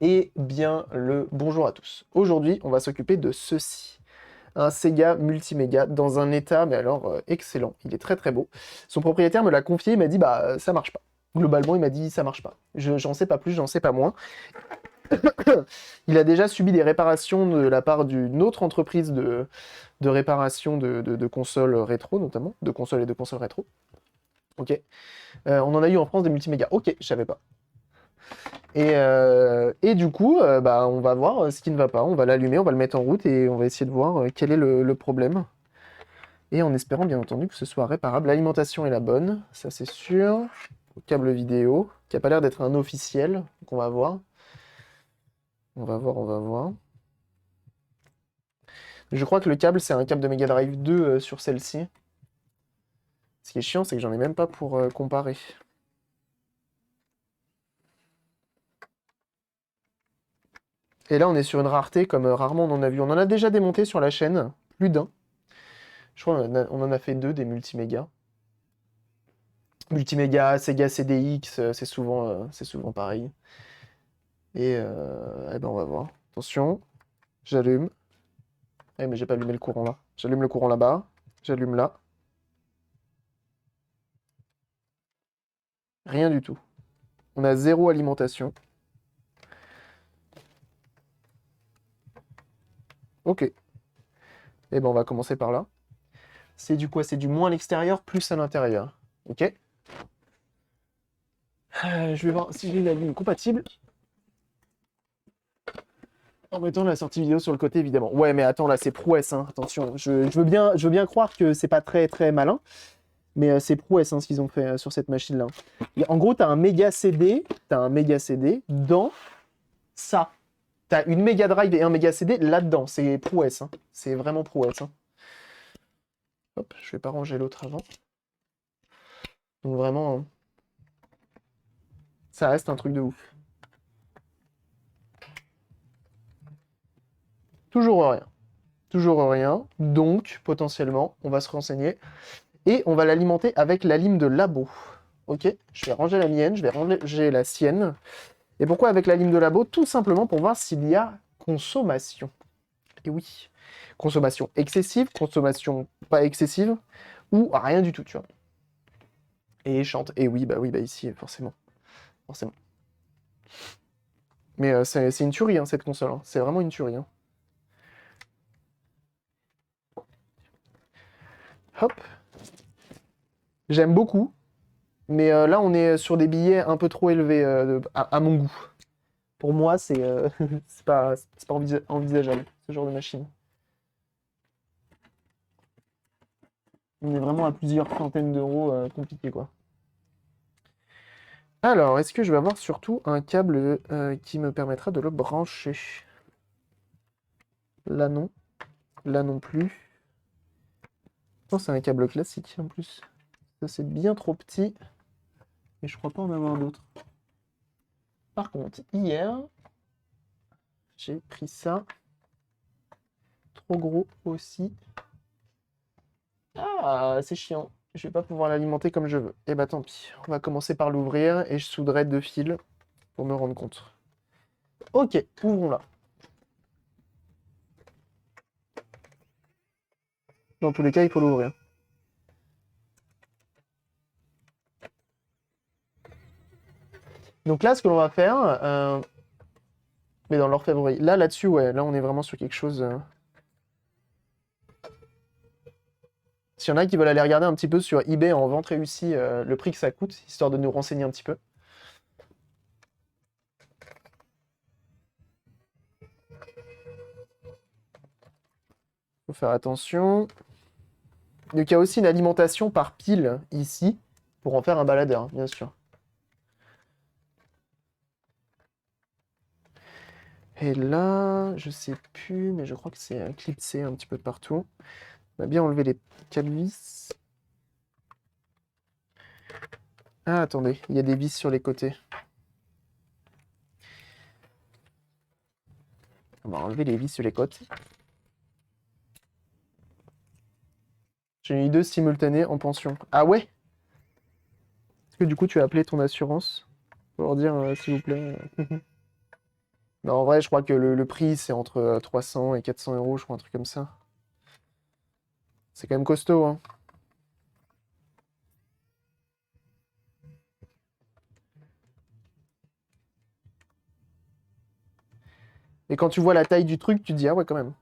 Eh bien, le bonjour à tous. Aujourd'hui, on va s'occuper de ceci. Un Sega Multiméga dans un état, mais alors excellent. Il est très très beau. Son propriétaire me l'a confié, il m'a dit bah ça marche pas. Globalement, il m'a dit ça marche pas. J'en sais pas plus, j'en sais pas moins. Il a déjà subi des réparations de la part d'une autre entreprise de réparation de consoles rétro, notamment, de consoles et de consoles rétro. Ok. On en a eu en France des multiméga. Ok, je savais pas. Et du coup, bah, on va voir ce qui ne va pas. On va l'allumer, on va le mettre en route et on va essayer de voir quel est le problème. Et en espérant bien entendu que ce soit réparable. L'alimentation est la bonne, ça c'est sûr. Le câble vidéo, qui a pas l'air d'être un officiel. Donc on va voir. On va voir, on va voir. Je crois que le câble, c'est un câble de Mega Drive 2 sur celle-ci. Ce qui est chiant, c'est que j'en ai même pas pour comparer. Et là, on est sur une rareté comme rarement on en a vu. On en a déjà démonté sur la chaîne, plus d'un. Je crois on en a fait deux des multiméga. Multiméga, Sega CDX, c'est souvent pareil. Et eh ben on va voir. Attention, j'allume. Eh mais j'ai pas allumé le courant là. J'allume le courant là-bas. J'allume là. Rien du tout. On a zéro alimentation. Ok. Eh ben on va commencer par là. C'est du quoi? C'est du moins à l'extérieur plus à l'intérieur. Ok. Je vais voir si j'ai la ligne compatible. En mettant la sortie vidéo sur le côté, évidemment. Ouais, mais attends, là, c'est prouesse, hein. Attention, je veux bien croire que c'est pas très, très malin, mais c'est prouesse, hein, ce qu'ils ont fait sur cette machine-là. En gros, t'as un méga CD, dans ça. T'as une méga drive et un méga CD là-dedans. C'est prouesse, hein. C'est vraiment prouesse, hein. Hop, je vais pas ranger l'autre avant. Donc vraiment, hein, ça reste un truc de ouf. Toujours rien. Toujours rien. Donc, potentiellement, on va se renseigner. Et on va l'alimenter avec la lime de labo. Ok, je vais ranger la mienne, je vais ranger la sienne. Et pourquoi avec la lime de labo? Tout simplement pour voir s'il y a consommation. Et oui, consommation excessive, consommation pas excessive, ou rien du tout, tu vois. Et chante. Et oui, bah ici, forcément. Forcément. Mais c'est une tuerie, hein, cette console, hein. C'est vraiment une tuerie, hein. Hop. J'aime beaucoup. Mais là, on est sur des billets un peu trop élevés à mon goût. Pour moi, c'est pas envisageable, ce genre de machine. On est vraiment à plusieurs centaines d'euros, compliqué quoi. Alors, est-ce que je vais avoir surtout un câble qui me permettra de le brancher? Là non, là non plus. Non, c'est un câble classique en plus. Ça c'est bien trop petit, et je crois pas en avoir d'autres. Par contre, hier, j'ai pris ça. Trop gros aussi. Ah, c'est chiant. Je vais pas pouvoir l'alimenter comme je veux. Eh bah tant pis. On va commencer par l'ouvrir et je souderai deux fils pour me rendre compte. Ok, ouvrons-la. Dans tous les cas, il faut l'ouvrir. Donc là, ce que l'on va faire, mais dans l'orfèvrerie, là-dessus, ouais, là, on est vraiment sur quelque chose. S'il y en a qui veulent aller regarder un petit peu sur eBay en vente réussie, le prix que ça coûte, histoire de nous renseigner un petit peu. Faut faire attention. Donc il y a aussi une alimentation par pile ici, pour en faire un baladeur, bien sûr. Et là, je sais plus, mais je crois que c'est clipsé un petit peu de partout. On va bien enlever les câbles vis. Ah, attendez, il y a des vis sur les côtés. On va enlever les vis sur les côtés. J'ai eu deux simultanés en pension. Ah ouais? Est-ce que du coup tu as appelé ton assurance pour leur dire s'il vous plaît Mais en vrai, je crois que le prix, c'est entre 300 et 400 euros, je crois, un truc comme ça. C'est quand même costaud, hein. Et quand tu vois la taille du truc, tu te dis, ah ouais, quand même.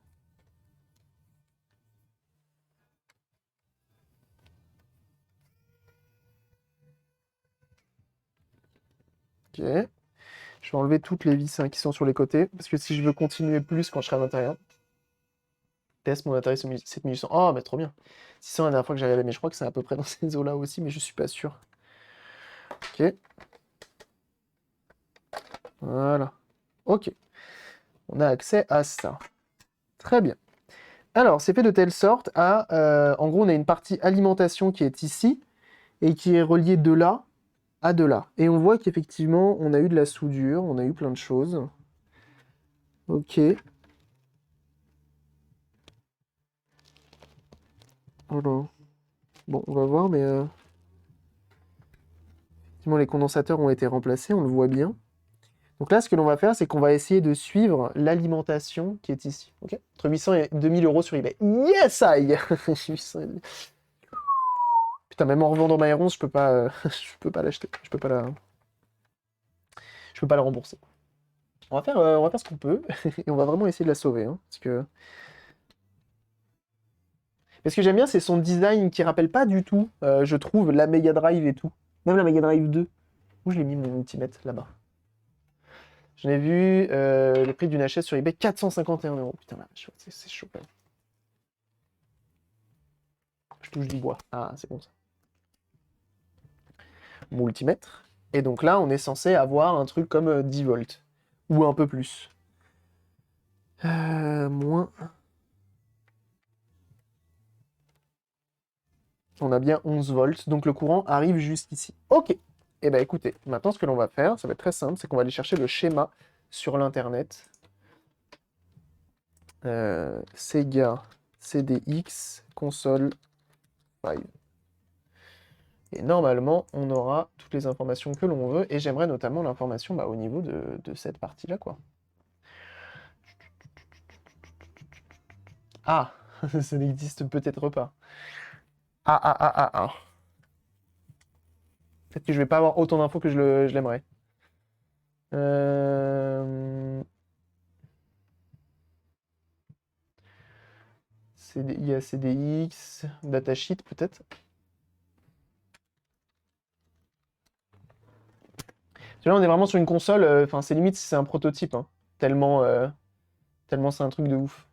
Ok. Je vais enlever toutes les vis hein, qui sont sur les côtés. Parce que si je veux continuer plus quand je serai à l'intérieur. Test mon intérêt sur 7800. Oh, mais trop bien. 600 la dernière fois que j'ai regardé, mais je crois que c'est à peu près dans ces eaux-là aussi, mais je suis pas sûr. Ok. Voilà. Ok. On a accès à ça. Très bien. Alors, c'est fait de telle sorte à... en gros, on a une partie alimentation qui est ici et qui est reliée de là à de là. Et on voit qu'effectivement, on a eu de la soudure, on a eu plein de choses. Ok. Alors, bon, on va voir, mais... effectivement, les condensateurs ont été remplacés, on le voit bien. Donc là, ce que l'on va faire, c'est qu'on va essayer de suivre l'alimentation qui est ici. Ok, entre 800 et 2000 euros sur eBay. Yes, aïe. 800 et- Putain, même en revendant ma R11, je peux pas, je peux pas l'acheter. Je peux pas la rembourser. On va faire ce qu'on peut et on va vraiment essayer de la sauver. Hein, parce que j'aime bien, c'est son design qui rappelle pas du tout, je trouve, la Mega Drive et tout. Même la Mega Drive 2. Où je l'ai mis mon ultimate là-bas. J'en ai vu le prix d'une HS sur eBay 451 euros. Putain, là, c'est chaud quand même. Je touche du bois. Ah, c'est bon ça. Multimètre. Et donc là, on est censé avoir un truc comme 10 volts. Ou un peu plus. Moins. On a bien 11 volts. Donc le courant arrive jusqu'ici. Ok. Et ben écoutez, maintenant ce que l'on va faire, ça va être très simple, c'est qu'on va aller chercher le schéma sur l'internet. Sega CDX console 5. Et normalement, on aura toutes les informations que l'on veut. Et j'aimerais notamment l'information au niveau de cette partie-là, quoi. Ah, ça n'existe peut-être pas. Ah, ah, ah, ah, ah. Peut-être que je vais pas avoir autant d'infos que je l'aimerais. Euh, il y a CDX, datasheet peut-être. Là, on est vraiment sur une console, enfin, c'est limite, c'est un prototype, hein. Tellement, tellement c'est un truc de ouf.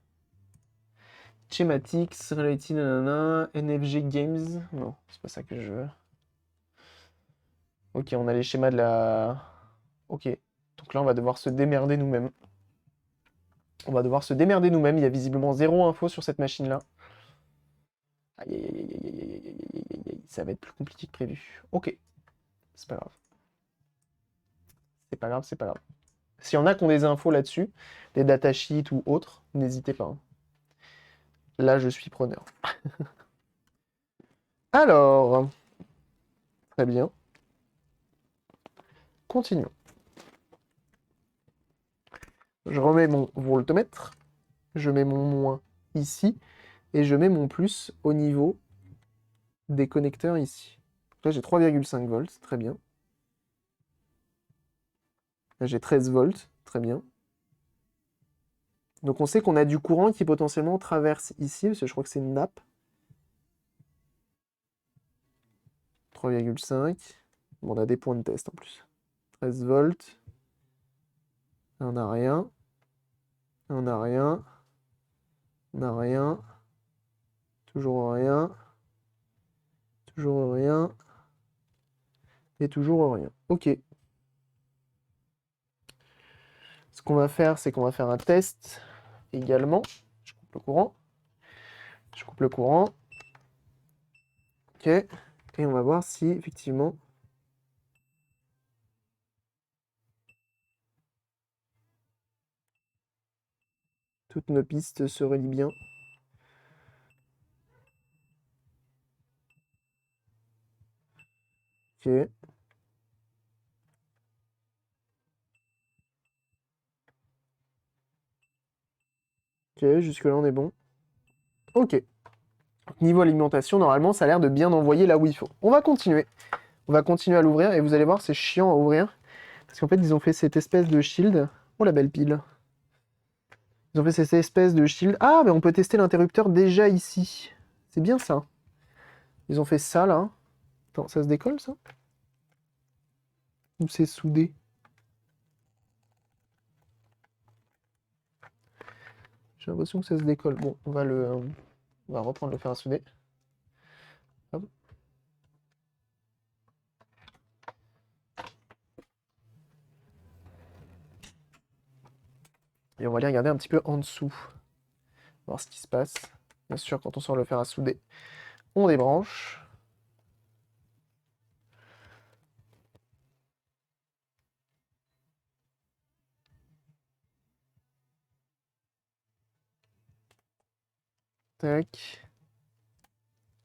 Schematics, Reality, nanana, NFG Games. Non, c'est pas ça que je veux. Ok, on a les schémas de la... Ok. Donc là, on va devoir se démerder nous-mêmes. On va devoir se démerder nous-mêmes. Il y a visiblement zéro info sur cette machine-là. Aïe, aïe, aïe, aïe, aïe, aïe, aïe, aïe, aïe, aïe, aïe. Ça va être plus compliqué que prévu. Ok. C'est pas grave. C'est pas grave, c'est pas grave. S'il y en a qui ont des infos là-dessus, des datasheets ou autres, n'hésitez pas. Hein. Là, je suis preneur. Alors, très bien. Continuons. Je remets mon voltmètre. Je mets mon moins ici. Et je mets mon plus au niveau des connecteurs ici. Là, j'ai 3,5 volts. Très bien. Là, j'ai 13 volts. Très bien. Donc, on sait qu'on a du courant qui potentiellement traverse ici, parce que je crois que c'est une nappe. 3,5. Bon, on a des points de test en plus. 13 volts. On n'a rien. On n'a rien. On n'a rien. Toujours rien. Toujours rien. Et toujours rien. Ok. Ce qu'on va faire, c'est qu'on va faire un test également. Je coupe le courant. Je coupe le courant. Ok. Et on va voir si effectivement toutes nos pistes se relient bien. Ok. Ok, jusque-là, on est bon. Ok. Niveau alimentation, normalement, ça a l'air de bien envoyer là où il faut. On va continuer. On va continuer à l'ouvrir et vous allez voir, c'est chiant à ouvrir. Parce qu'en fait, ils ont fait cette espèce de shield. Oh, la belle pile. Ils ont fait cette espèce de shield. Ah, mais on peut tester l'interrupteur déjà ici. C'est bien ça. Ils ont fait ça, là. Attends, ça se décolle, ça? Ou c'est soudé? J'ai l'impression que ça se décolle. Bon, on va reprendre le fer à souder. Hop. Et on va aller regarder un petit peu en dessous. Voir ce qui se passe. Bien sûr, quand on sort le fer à souder, on débranche. Tac.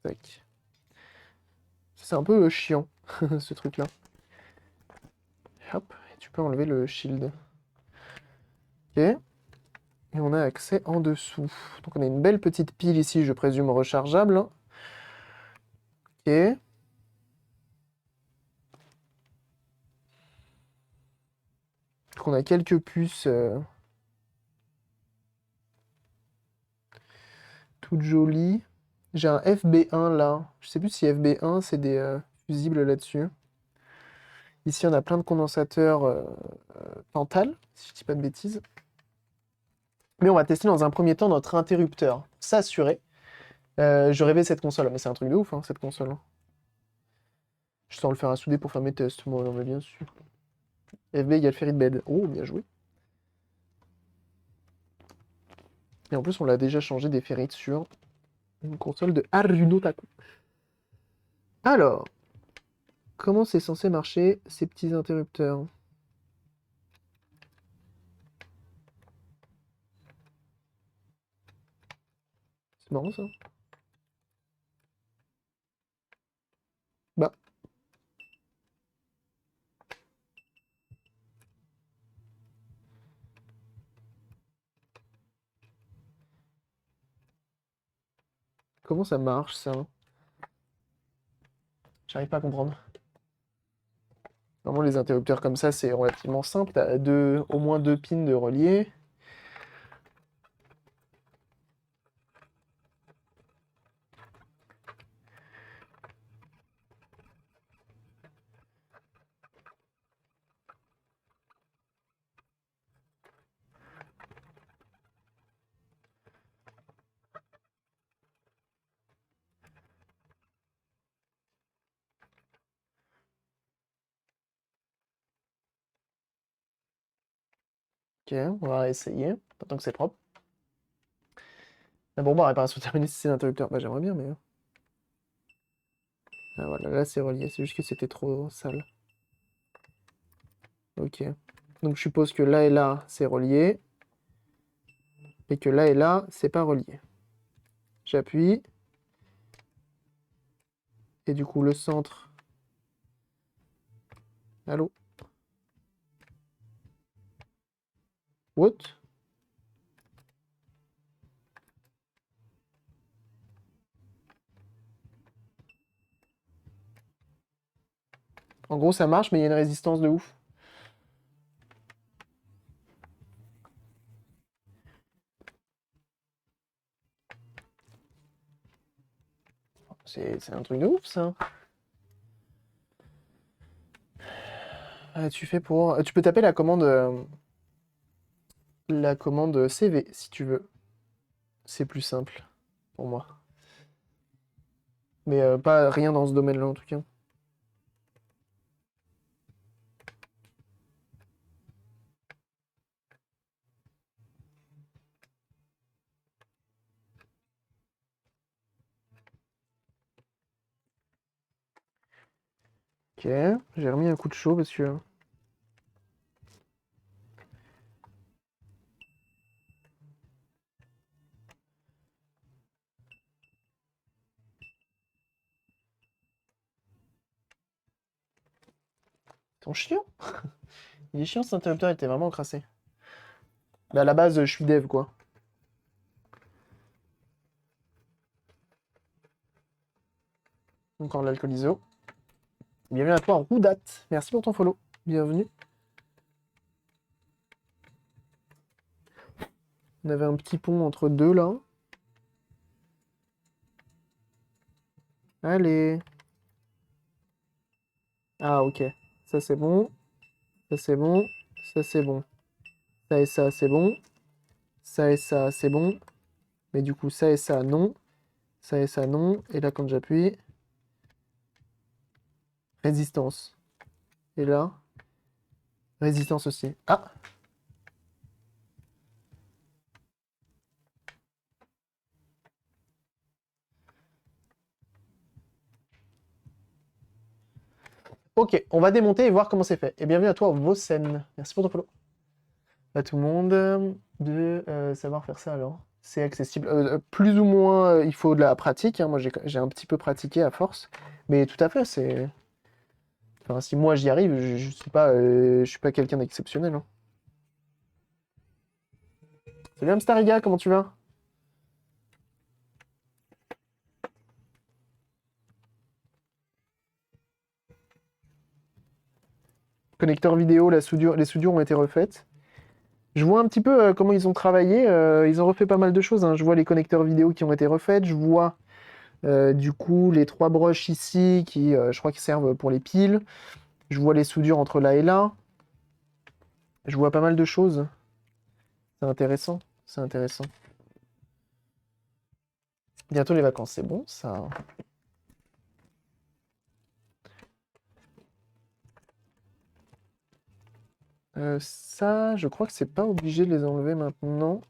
Tac. C'est un peu chiant, ce truc-là. Hop, et tu peux enlever le shield. Ok. Et on a accès en dessous. Donc on a une belle petite pile ici, je présume rechargeable. Ok. Donc on a quelques puces toutes jolies. J'ai un FB1 là. Je sais plus si FB1 c'est des fusibles là-dessus. Ici on a plein de condensateurs Tantal, si je dis pas de bêtises. Mais on va tester dans un premier temps notre interrupteur. Pour s'assurer. Je rêvais cette console, mais c'est un truc de ouf, hein, cette console. Je sens le faire à souder pour faire mes tests, moi, non mais bien sûr. FB égale Ferry de bed. Oh, bien joué. Et en plus, on l'a déjà changé des ferrites sur une console de Arduino Taku. Alors, comment c'est censé marcher, ces petits interrupteurs? C'est marrant, ça. Bah, comment ça marche, ça? J'arrive pas à comprendre. Normalement, les interrupteurs comme ça, c'est relativement simple. T'as au moins deux pins de reliés. Ok, on va essayer. Tant que c'est propre. La bombe à réparation terminée si c'est l'interrupteur. Bah, j'aimerais bien, mais... Ah, voilà, là, c'est relié. C'est juste que c'était trop sale. Ok. Donc, je suppose que là et là, c'est relié. Et que là et là, c'est pas relié. J'appuie. Et du coup, le centre... Allô? What? En gros, ça marche, mais il y a une résistance de ouf. C'est un truc de ouf, ça. Tu fais pour... Tu peux taper la commande CV, si tu veux. C'est plus simple, pour moi. Mais pas rien dans ce domaine-là, en tout cas. Ok, j'ai remis un coup de chaud, parce que... Ton chiant? Il est chiant, cet interrupteur, il était vraiment encrassé. Mais à la base, je suis dev, quoi. encore l'alcooliso. Bienvenue à toi, Roudat. Merci pour ton follow. Bienvenue. On avait un petit pont entre deux là. Allez. Ah, ok. Ça, c'est bon. Ça, c'est bon. Ça, c'est bon. Ça et ça, c'est bon. Ça et ça, c'est bon. Mais du coup, ça et ça, non. Ça et ça, non. Et là, quand j'appuie, résistance. Et là, résistance aussi. Ah! Ok, on va démonter et voir comment c'est fait. Et bienvenue à toi, Vossen. Merci pour ton follow. Pas tout le monde de savoir faire ça alors. C'est accessible. Plus ou moins, il faut de la pratique, hein. Moi, j'ai un petit peu pratiqué à force. Mais tout à fait, c'est... Enfin, si moi j'y arrive, je suis pas quelqu'un d'exceptionnel, hein. Salut Amstariga, comment tu vas? Connecteur vidéo, les soudures ont été refaites. Je vois un petit peu comment ils ont travaillé. Ils ont refait pas mal de choses, hein. Je vois les connecteurs vidéo qui ont été refaits. Je vois du coup les 3 broches ici qui, je crois, qui servent pour les piles. Je vois les soudures entre là et là. Je vois pas mal de choses. C'est intéressant. C'est intéressant. Bientôt les vacances, c'est bon ça. Ça, je crois que c'est pas obligé de les enlever maintenant.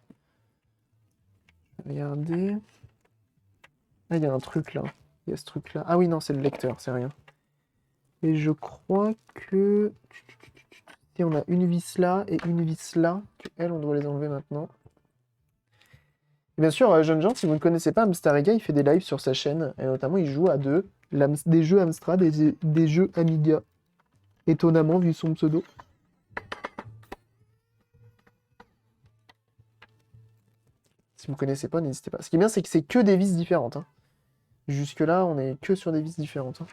Regardez. Ah, il y a un truc là. Il y a ce truc là. Ah oui, non, c'est le lecteur, c'est rien. Et je crois que... Si on a une vis là et une vis là, elles, on doit les enlever maintenant. Et bien sûr, jeune gens, si vous ne connaissez pas Amstariga, il fait des lives sur sa chaîne. Et notamment, il joue à des jeux Amstrad, des jeux Amiga. Étonnamment, vu son pseudo. Si vous ne connaissez pas, n'hésitez pas. Ce qui est bien, c'est que c'est que des vis différentes, hein. Jusque-là, on est que sur des vis différentes, hein.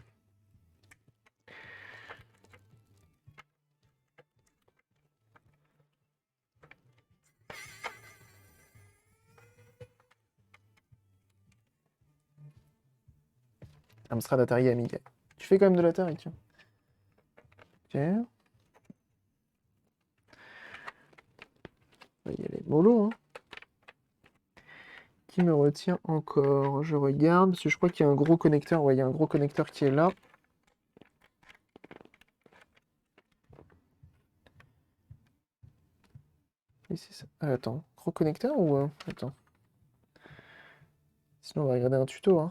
Amstrad, Atari, Amiga. Tu fais quand même de l'Atari, tiens. Ok. Il y a les mollo, hein. Qui me retient encore? Je regarde, parce que je crois qu'il y a un gros connecteur. Ouais, il y a un gros connecteur qui est là. Et c'est ça. Attends, gros connecteur ou... Attends. Sinon, on va regarder un tuto, hein.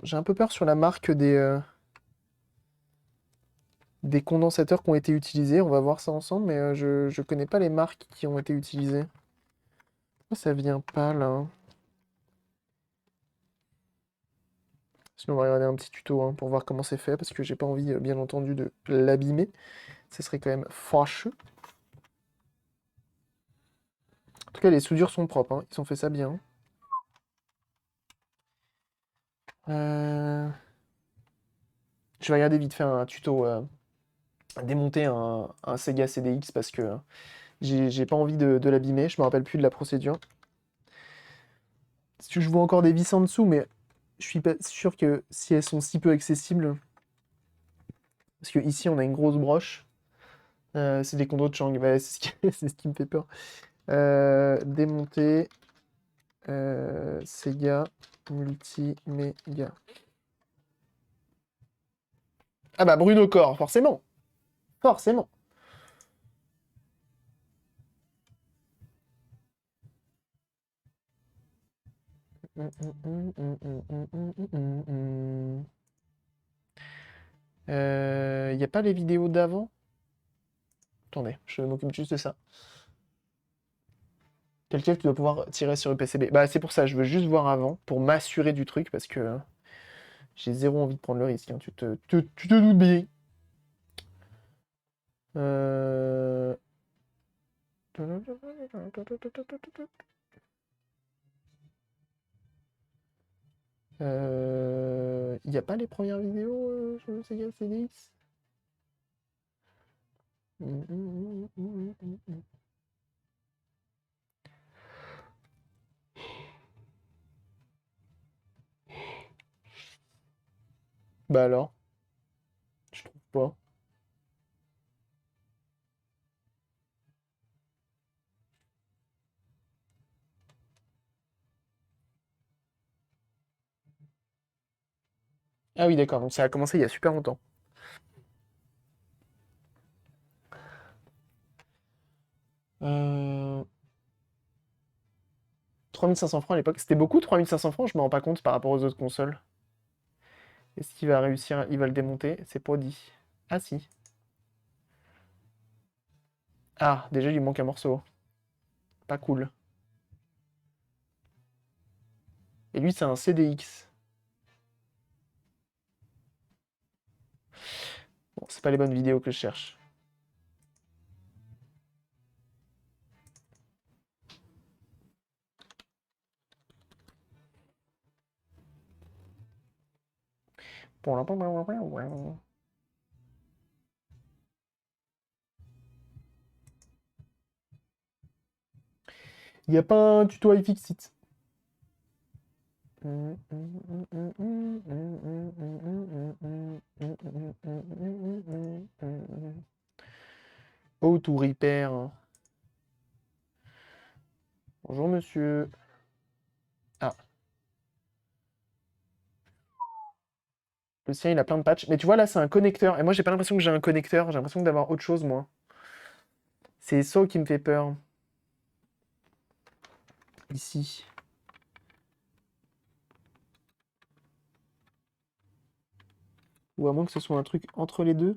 J'ai un peu peur sur la marque des condensateurs qui ont été utilisés. On va voir ça ensemble, mais je connais pas les marques qui ont été utilisées. Pourquoi ça vient pas, là? Sinon, on va regarder un petit tuto, hein, pour voir comment c'est fait, parce que j'ai pas envie, bien entendu, de l'abîmer. Ce serait quand même fâcheux. En tout cas, les soudures sont propres, hein. Ils ont fait ça bien. Je vais regarder vite fait un tuto, démonter un Sega CDX, parce que j'ai pas envie de l'abîmer. Je me rappelle plus de la procédure. Si je vois encore des vis en dessous, mais je suis pas sûr que si elles sont si peu accessibles. Parce que ici, on a une grosse broche. C'est des condos de Chang. Bah, c'est ce qui me fait peur. Démonter Sega Multiméga. Ah bah Bruno Corps, forcément. Forcément. Il n'y a pas les vidéos d'avant? Attendez, je m'occupe juste de ça. Quel chef tu dois pouvoir tirer sur le PCB? Bah c'est pour ça, je veux juste voir avant, pour m'assurer du truc, parce que j'ai zéro envie de prendre le risque, hein. Tu te doutes bien. Euh... Il n'y a pas les premières vidéos sur le Sega CDX? Bah alors, je trouve pas. Ah oui, d'accord, donc ça a commencé il y a super longtemps. 3500 francs à l'époque. C'était beaucoup 3500 francs, je me rends pas compte par rapport aux autres consoles. Est-ce qu'il va réussir? Il va le démonter? C'est pas dit. Ah si. Ah, déjà il lui manque un morceau. Pas cool. Et lui c'est un CDX. Bon, c'est pas les bonnes vidéos que je cherche. Il n'y a pas un tuto iFixit. Oh, tout repair. Bonjour monsieur. Ah, le sien il a plein de patchs. Mais tu vois là c'est un connecteur. Et moi j'ai pas l'impression que j'ai un connecteur. J'ai l'impression d'avoir autre chose moi. C'est ça qui me fait peur. Ici. Ou à moins que ce soit un truc entre les deux.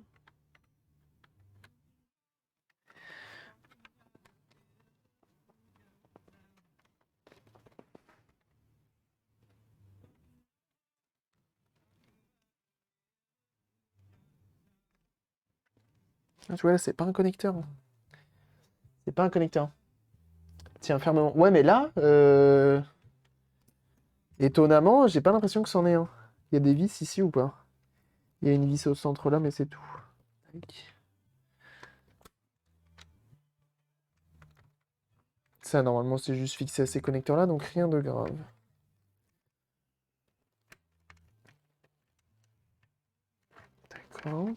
Ah, tu vois là c'est pas un connecteur. C'est pas un connecteur. Tiens, fermement. Ouais mais là, étonnamment, j'ai pas l'impression que c'en est un. Il y a des vis ici ou pas? Il y a une vis au centre là mais c'est tout. Tac. Ça normalement c'est juste fixé à ces connecteurs là donc rien de grave. D'accord.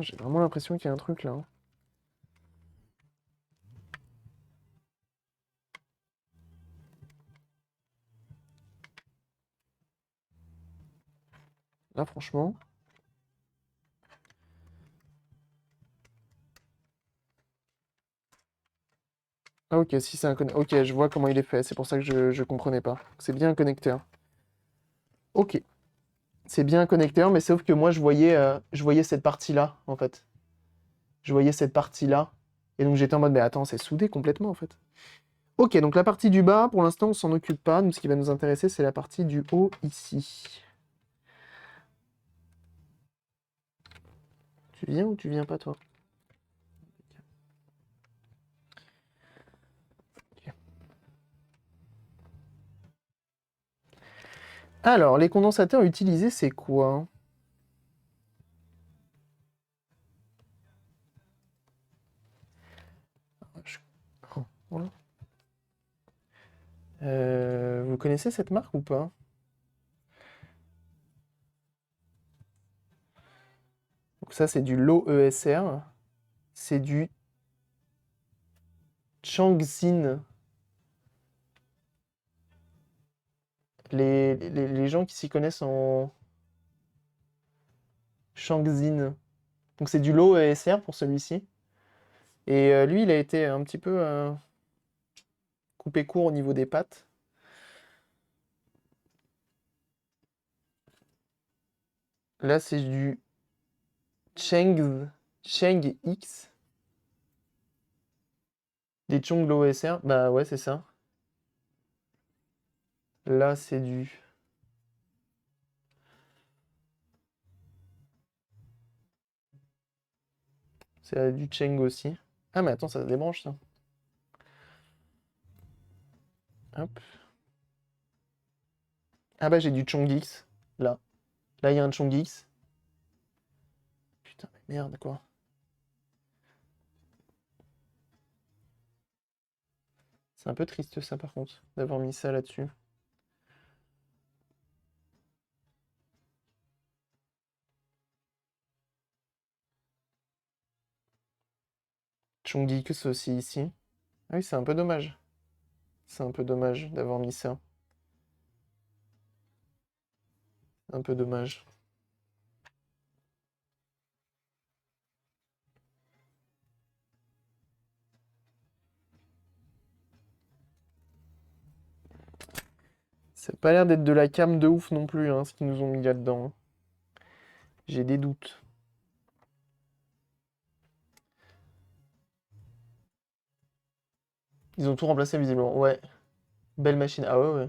J'ai vraiment l'impression qu'il y a un truc là. Là franchement. Ah ok, si c'est un connecteur. Ok, je vois comment il est fait, c'est pour ça que je comprenais pas. C'est bien un connecteur. Ok, c'est bien un connecteur, mais sauf que moi je voyais cette partie-là, en fait. Je voyais cette partie-là. Et donc j'étais en mode, mais attends, c'est soudé complètement, en fait. Ok, donc la partie du bas, pour l'instant, on s'en occupe pas. Nous, ce qui va nous intéresser, c'est la partie du haut, ici. Tu viens ou tu viens pas, toi? Ok. Alors, les condensateurs utilisés, c'est quoi? Je- Oh, voilà. Vous connaissez cette marque ou pas? Donc ça, c'est du Low ESR. C'est du Changxin. Les gens qui s'y connaissent en Changxin. Donc c'est du Low ESR pour celui-ci. Et lui, il a été un petit peu coupé court au niveau des pattes. Là, c'est du Cheng X. Des Chong Low ESR. Bah ouais, c'est ça. Là, c'est du... C'est du Cheng aussi. Ah, mais attends, ça se débranche, ça. Hop. Ah bah, j'ai du Chongix. Là. Là, il y a un Chongix. Putain, mais merde, quoi. C'est un peu triste, ça, par contre, d'avoir mis ça là-dessus. Chongix aussi, ici. Ah oui, c'est un peu dommage. C'est un peu dommage d'avoir mis ça. Un peu dommage. Ça n'a pas l'air d'être de la cam de ouf non plus, hein, ce qu'ils nous ont mis là-dedans. J'ai des doutes. Ils ont tout remplacé visiblement. Ouais. Belle machine. Ah ouais, ouais.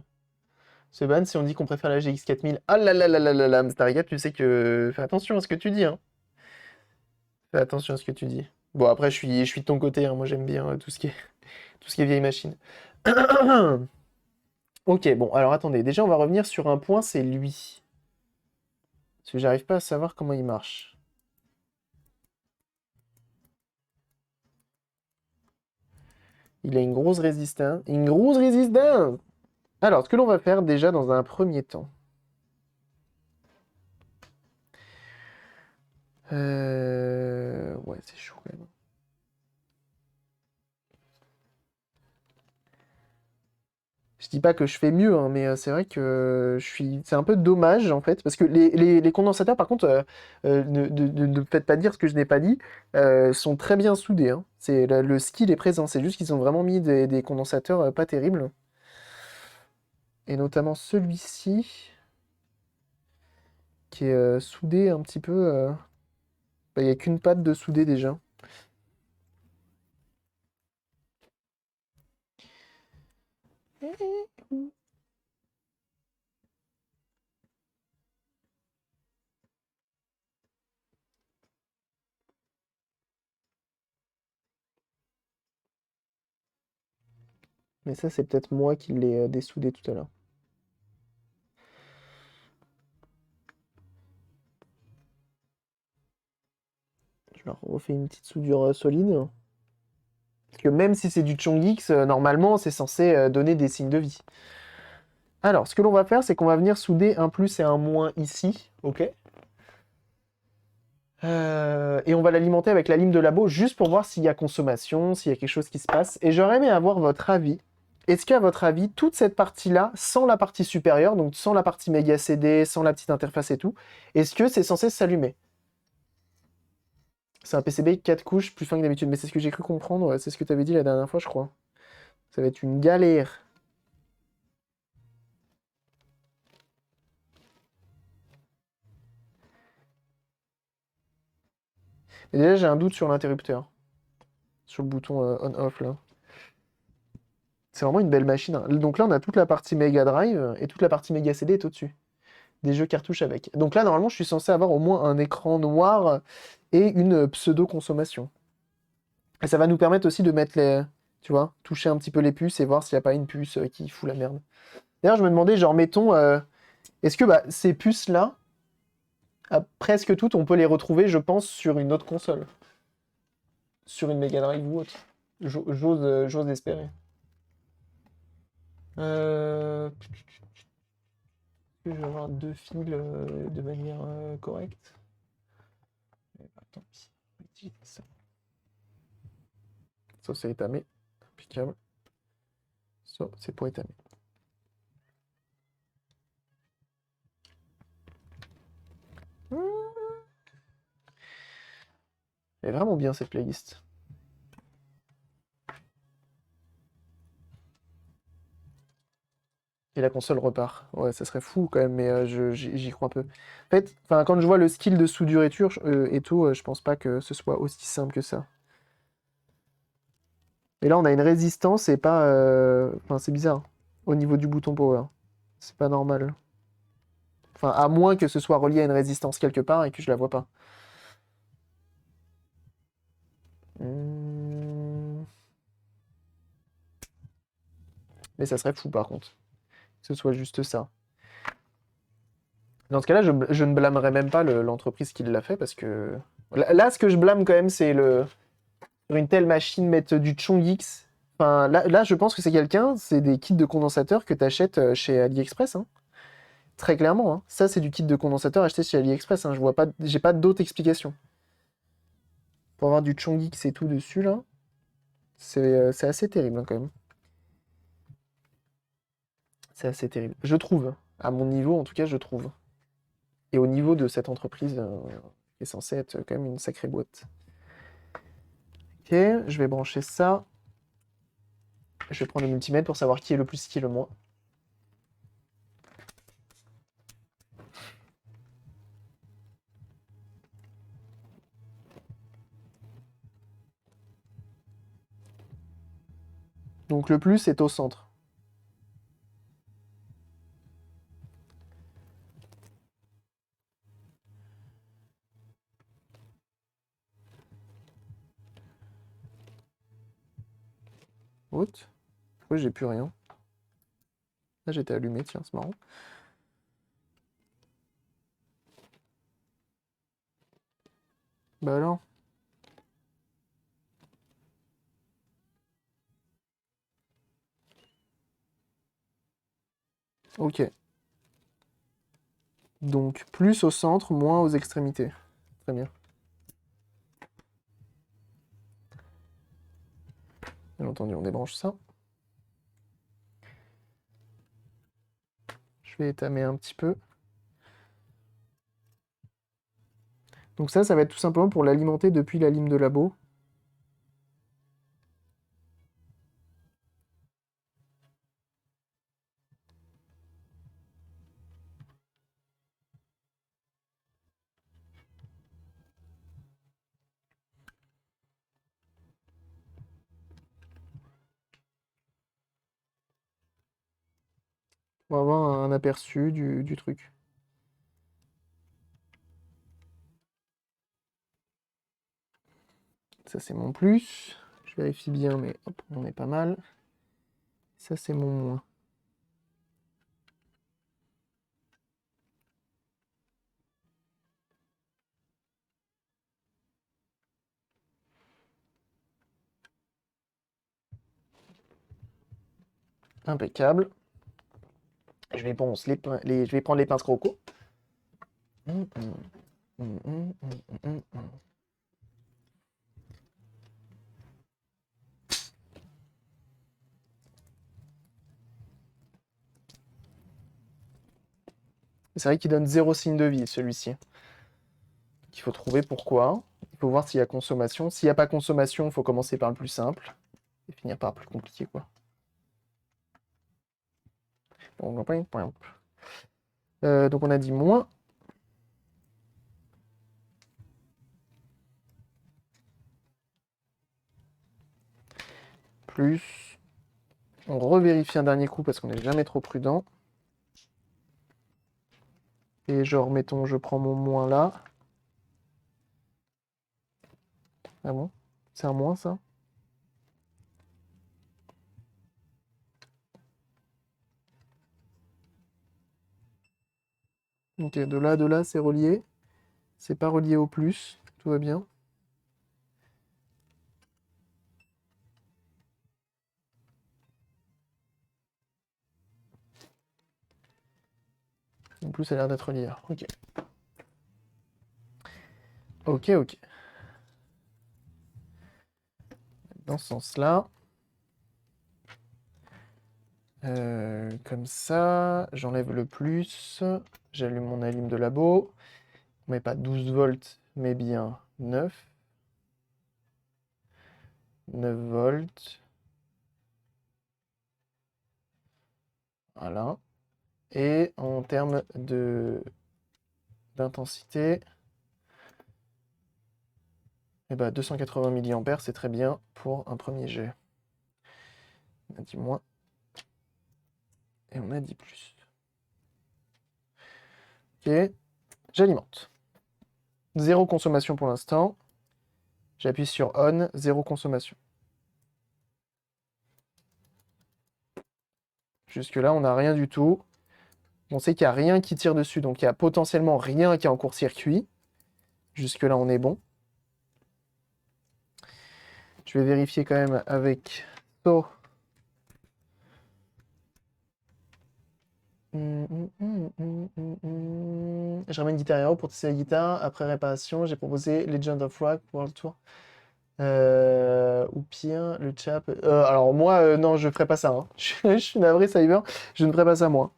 Seban, si on dit qu'on préfère la GX 4000, ah là là là là là là, Mstarigat, tu sais que... Fais attention à ce que tu dis, hein. Fais attention à ce que tu dis. Bon, après, je suis de ton côté, hein. Moi, j'aime bien tout ce qui est vieille machine. Ok, bon, alors attendez. Déjà, on va revenir sur un point, c'est lui. Parce que j'arrive pas à savoir comment il marche. Il a une grosse résistance. Une grosse résistance! Alors, ce que l'on va faire déjà dans un premier temps. Ouais, c'est chaud quand même. Je dis pas que je fais mieux, hein, mais c'est vrai que c'est un peu dommage en fait, parce que les condensateurs, par contre, ne me faites pas dire ce que je n'ai pas dit, sont très bien soudés, hein. Le skill est présent, c'est juste qu'ils ont vraiment mis des condensateurs pas terribles. Et notamment celui-ci, qui est soudé un petit peu. Bah, il n'y a qu'une patte de soudé déjà. Mais ça, c'est peut-être moi qui l'ai dessoudé tout à l'heure. Je leur refais une petite soudure solide. Parce que même si c'est du Chongix, normalement, c'est censé donner des signes de vie. Alors, ce que l'on va faire, c'est qu'on va venir souder un plus et un moins ici, ok? Et on va l'alimenter avec la lime de labo juste pour voir s'il y a consommation, s'il y a quelque chose qui se passe. Et j'aurais aimé avoir votre avis. Est-ce qu'à votre avis, toute cette partie-là, sans la partie supérieure, donc sans la partie méga CD, sans la petite interface et tout, est-ce que c'est censé s'allumer? C'est un PCB 4 couches plus fin que d'habitude, mais c'est ce que j'ai cru comprendre, ouais, c'est ce que tu avais dit la dernière fois, je crois. Ça va être une galère. Et déjà, j'ai un doute sur l'interrupteur. Sur le bouton on-off, là. C'est vraiment une belle machine, hein. Donc là, on a toute la partie Mega Drive et toute la partie Mega CD est au-dessus. Des jeux cartouches avec. Donc là, normalement, je suis censé avoir au moins un écran noir et une pseudo-consommation. Et ça va nous permettre aussi de mettre les... Tu vois, toucher un petit peu les puces et voir s'il n'y a pas une puce qui fout la merde. D'ailleurs, je me demandais, genre, mettons... est-ce que bah, ces puces-là, presque toutes, on peut les retrouver, je pense, sur une autre console? Sur une Mega Drive ou autre. J'ose espérer. Euh... Je vais avoir deux fils de manière correcte. Tant pis. Ça, ça c'est étamé. Impeccable. Ça, c'est pas étamé. Elle est vraiment bien cette playlist. Et la console repart. Ouais, ça serait fou quand même, mais j'y crois peu. En fait, quand je vois le skill de souduriture et tout, je pense pas que ce soit aussi simple que ça. Et là, on a une résistance et pas... Enfin, c'est bizarre. Au niveau du bouton power. C'est pas normal. Enfin, à moins que ce soit relié à une résistance quelque part et que je la vois pas. Hmm. Mais ça serait fou par contre, que ce soit juste ça. Dans ce cas-là, je ne blâmerais même pas l'entreprise qui l'a fait parce que... Là, ce que je blâme quand même, c'est sur une telle machine mettre du Chongix. Enfin, là, je pense que c'est quelqu'un, c'est des kits de condensateurs que tu achètes chez AliExpress, hein. Très clairement, hein. Ça, c'est du kit de condensateur acheté chez AliExpress, hein. Je vois pas, j'ai pas d'autre explication. Pour avoir du Chongix et tout dessus, là, c'est assez terrible, hein, quand même. C'est assez terrible. Je trouve. À mon niveau, en tout cas, je trouve. Et au niveau de cette entreprise, qui est censée être quand même une sacrée boîte. Ok, je vais brancher ça. Je vais prendre le multimètre pour savoir qui est le plus, qui est le moins. Donc le plus est au centre. Haute. Pourquoi j'ai plus rien? Là j'étais allumé, tiens, c'est marrant. Bah alors. Ok. Donc plus au centre, moins aux extrémités. Très bien. Bien entendu, on débranche ça. Je vais étamer un petit peu. Donc ça va être tout simplement pour l'alimenter depuis la lime de labo. On va avoir un aperçu du truc. Ça c'est mon plus. Je vérifie bien, mais hop, on est pas mal. Ça c'est mon moins. Impeccable. Je vais, je vais prendre les pinces croco. C'est vrai qu'il donne zéro signe de vie, celui-ci. Il faut trouver pourquoi. Il faut voir s'il y a consommation. S'il n'y a pas consommation, il faut commencer par le plus simple. Et finir par le plus compliqué, quoi. Donc on a dit moins. Plus. On revérifie un dernier coup parce qu'on n'est jamais trop prudent. Et genre, mettons, je prends mon moins là. Ah bon? C'est un moins, ça? Ok, de là, c'est relié. C'est pas relié au plus. Tout va bien. En plus, ça a l'air d'être relié. Ok. Ok, ok. Dans ce sens-là. Comme ça, j'enlève le plus. J'allume mon allume de labo. On met pas 12 volts, mais bien 9. 9 volts. Voilà. Et en termes d'intensité, eh ben 280 mA, c'est très bien pour un premier jet. On a dit moins. Et on a dit plus. Ok, j'alimente. Zéro consommation pour l'instant. J'appuie sur on, zéro consommation. Jusque-là, on n'a rien du tout. On sait qu'il n'y a rien qui tire dessus, donc il y a potentiellement rien qui est en court-circuit. Jusque-là, on est bon. Je vais vérifier quand même avec So. Je ramène Guitar Hero pour tester la guitare. Après réparation, j'ai proposé Legend of Rock World Tour. Ou pire, le chap. Alors moi, non, je ferai pas ça, hein. Je suis navré, Cyber. Je ne ferai pas ça, moi.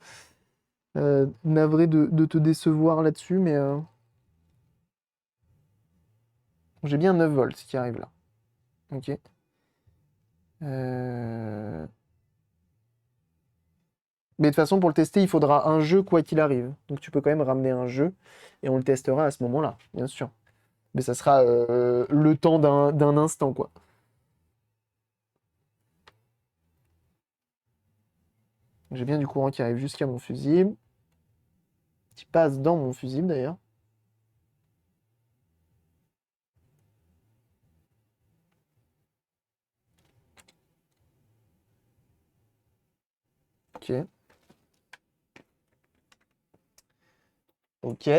Navré de te décevoir là-dessus, mais j'ai bien 9 volts qui arrive là. Ok. Mais de toute façon, pour le tester, il faudra un jeu quoi qu'il arrive. Donc tu peux quand même ramener un jeu et on le testera à ce moment-là, bien sûr. Mais ça sera le temps d'un instant, quoi. J'ai bien du courant qui arrive jusqu'à mon fusible. Qui passe dans mon fusible d'ailleurs. Ok. Ok.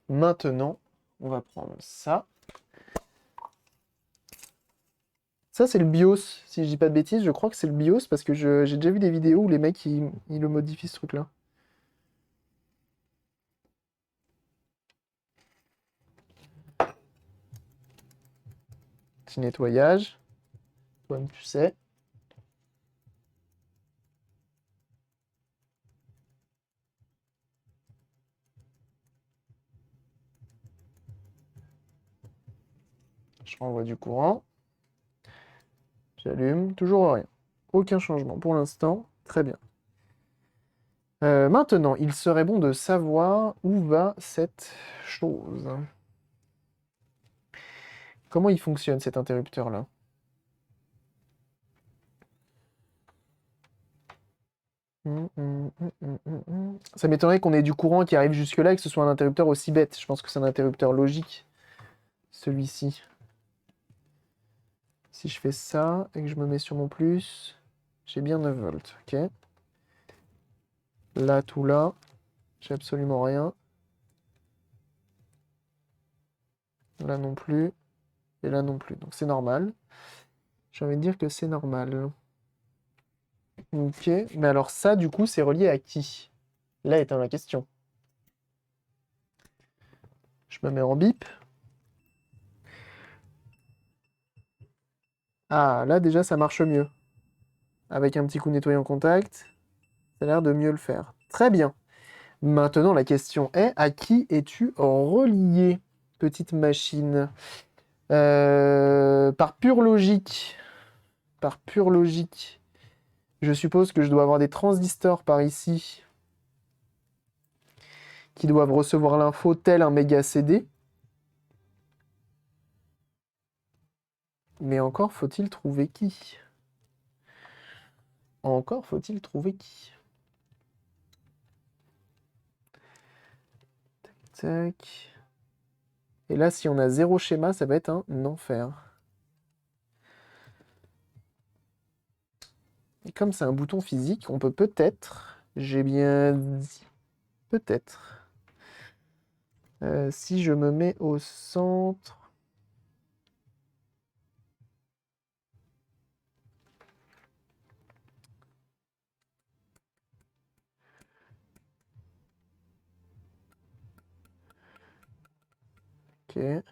Maintenant, on va prendre ça. Ça, c'est le BIOS, si je dis pas de bêtises. Je crois que c'est le BIOS parce que j'ai déjà vu des vidéos où les mecs, ils le modifient, ce truc-là. Petit nettoyage. Comme tu sais. Je renvoie du courant. J'allume. Toujours rien. Aucun changement pour l'instant. Très bien. Maintenant, il serait bon de savoir où va cette chose. Comment il fonctionne cet interrupteur-là? Ça m'étonnerait qu'on ait du courant qui arrive jusque-là et que ce soit un interrupteur aussi bête. Je pense que c'est un interrupteur logique, celui-ci. Si je fais ça et que je me mets sur mon plus, j'ai bien 9 volts, ok. Là, tout là, j'ai absolument rien. Là non plus, et là non plus. Donc c'est normal. J'ai envie de dire que c'est normal. Ok, mais alors ça, du coup, c'est relié à qui? Là est la question. Je me mets en bip. Ah, là déjà, ça marche mieux. Avec un petit coup de nettoyant contact, ça a l'air de mieux le faire. Très bien. Maintenant, la question est, à qui es-tu relié, petite machine? Par pure logique, je suppose que je dois avoir des transistors par ici qui doivent recevoir l'info tel un méga CD. Mais encore faut-il trouver qui? Encore faut-il trouver qui? Tac. Et là, si on a zéro schéma, ça va être un enfer. Et comme c'est un bouton physique, on peut peut-être, j'ai bien dit, peut-être, si je me mets au centre, ok.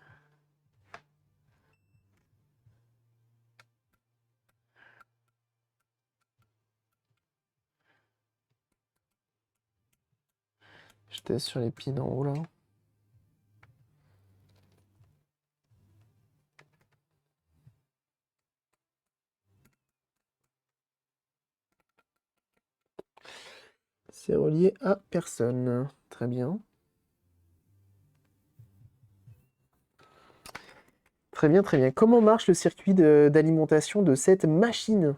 Je teste sur les pins en haut là. C'est relié à personne. Très bien. Très bien, très bien. Comment marche le circuit d'alimentation de cette machine?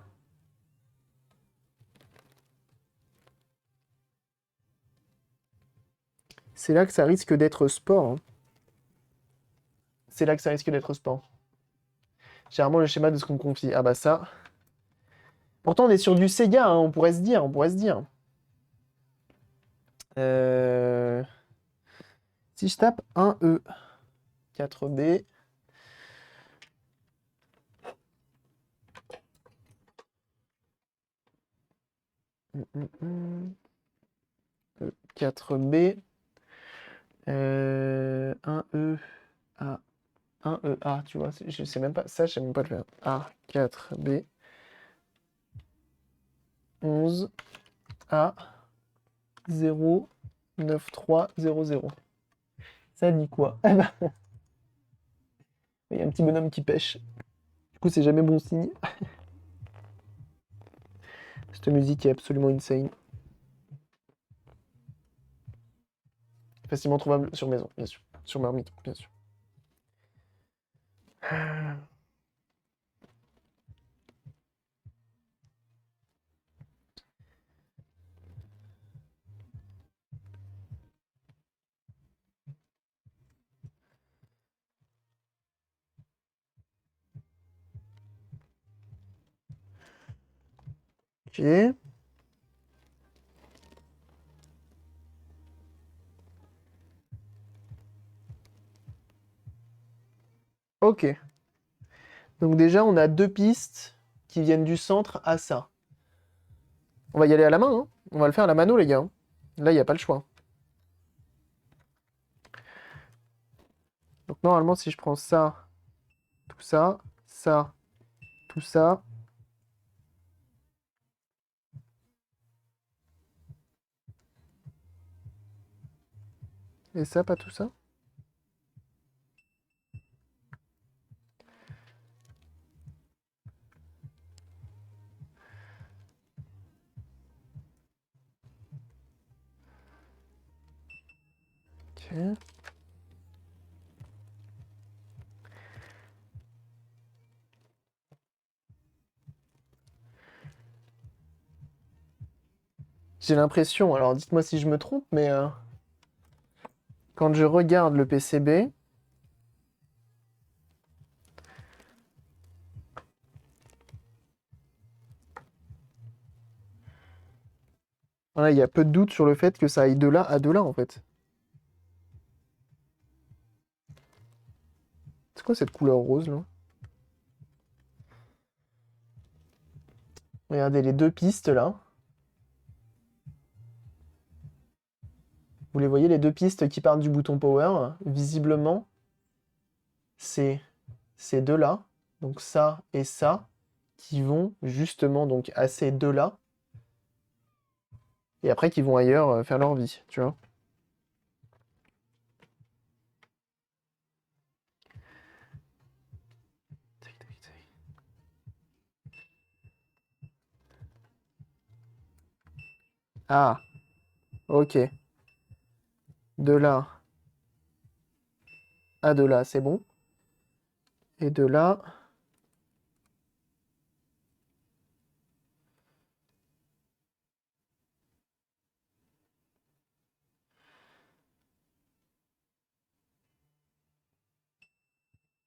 C'est là que ça risque d'être sport, hein. C'est là que ça risque d'être sport. Généralement, le schéma de ce qu'on me confie. Ah bah ça. Pourtant, on est sur du Sega, hein, on pourrait se dire, on pourrait se dire. Euh, Si je tape 1E, 4B, E, 4B, 1E, A, 1E, A, tu vois, je sais même pas, ça, je sais même pas le faire. A, 4B, 11, A, 0, 9, 3, 0, 0. Ça dit quoi? Eh ben, il y a un petit bonhomme qui pêche. Du coup, c'est jamais bon signe. Cette musique est absolument insane. Facilement trouvable sur maison, bien sûr. Sur Marmite, bien sûr. Ok. Ok. Donc déjà, on a deux pistes qui viennent du centre à ça. On va y aller à la main, hein. On va le faire à la mano, les gars, hein. Là, il n'y a pas le choix. Donc normalement, si je prends ça, ça, tout ça, et ça, pas tout ça. Ok. J'ai l'impression, alors dites-moi si je me trompe, mais quand je regarde le PCB, voilà, il y a peu de doute sur le fait que ça aille de là à de là, en fait. C'est quoi cette couleur rose, là? Regardez les deux pistes, là. Vous les voyez, les deux pistes qui partent du bouton power. Visiblement, c'est ces deux-là, donc ça et ça, qui vont justement donc à ces deux-là, et après qui vont ailleurs faire leur vie, tu vois. Tac, tac, tac. Ah, ok. De là à de là, c'est bon. Et de là...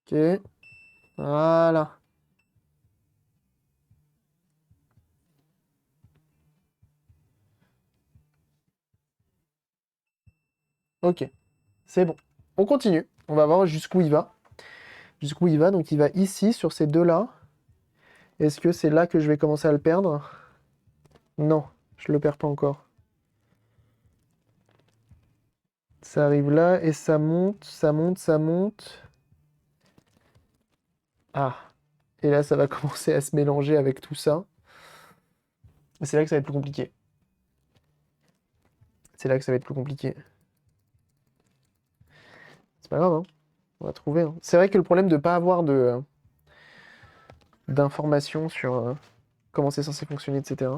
Ok, voilà. Ok, c'est bon. On continue. On va voir jusqu'où il va. Jusqu'où il va. Donc il va ici, sur ces deux-là. Est-ce que c'est là que je vais commencer à le perdre? Non, je le perds pas encore. Ça arrive là et ça monte, ça monte, ça monte. Ah. Et là, ça va commencer à se mélanger avec tout ça. Et c'est là que ça va être plus compliqué. C'est là que ça va être plus compliqué. C'est pas grave, hein. On va trouver, hein. C'est vrai que le problème de pas avoir d'informations sur comment c'est censé fonctionner, etc.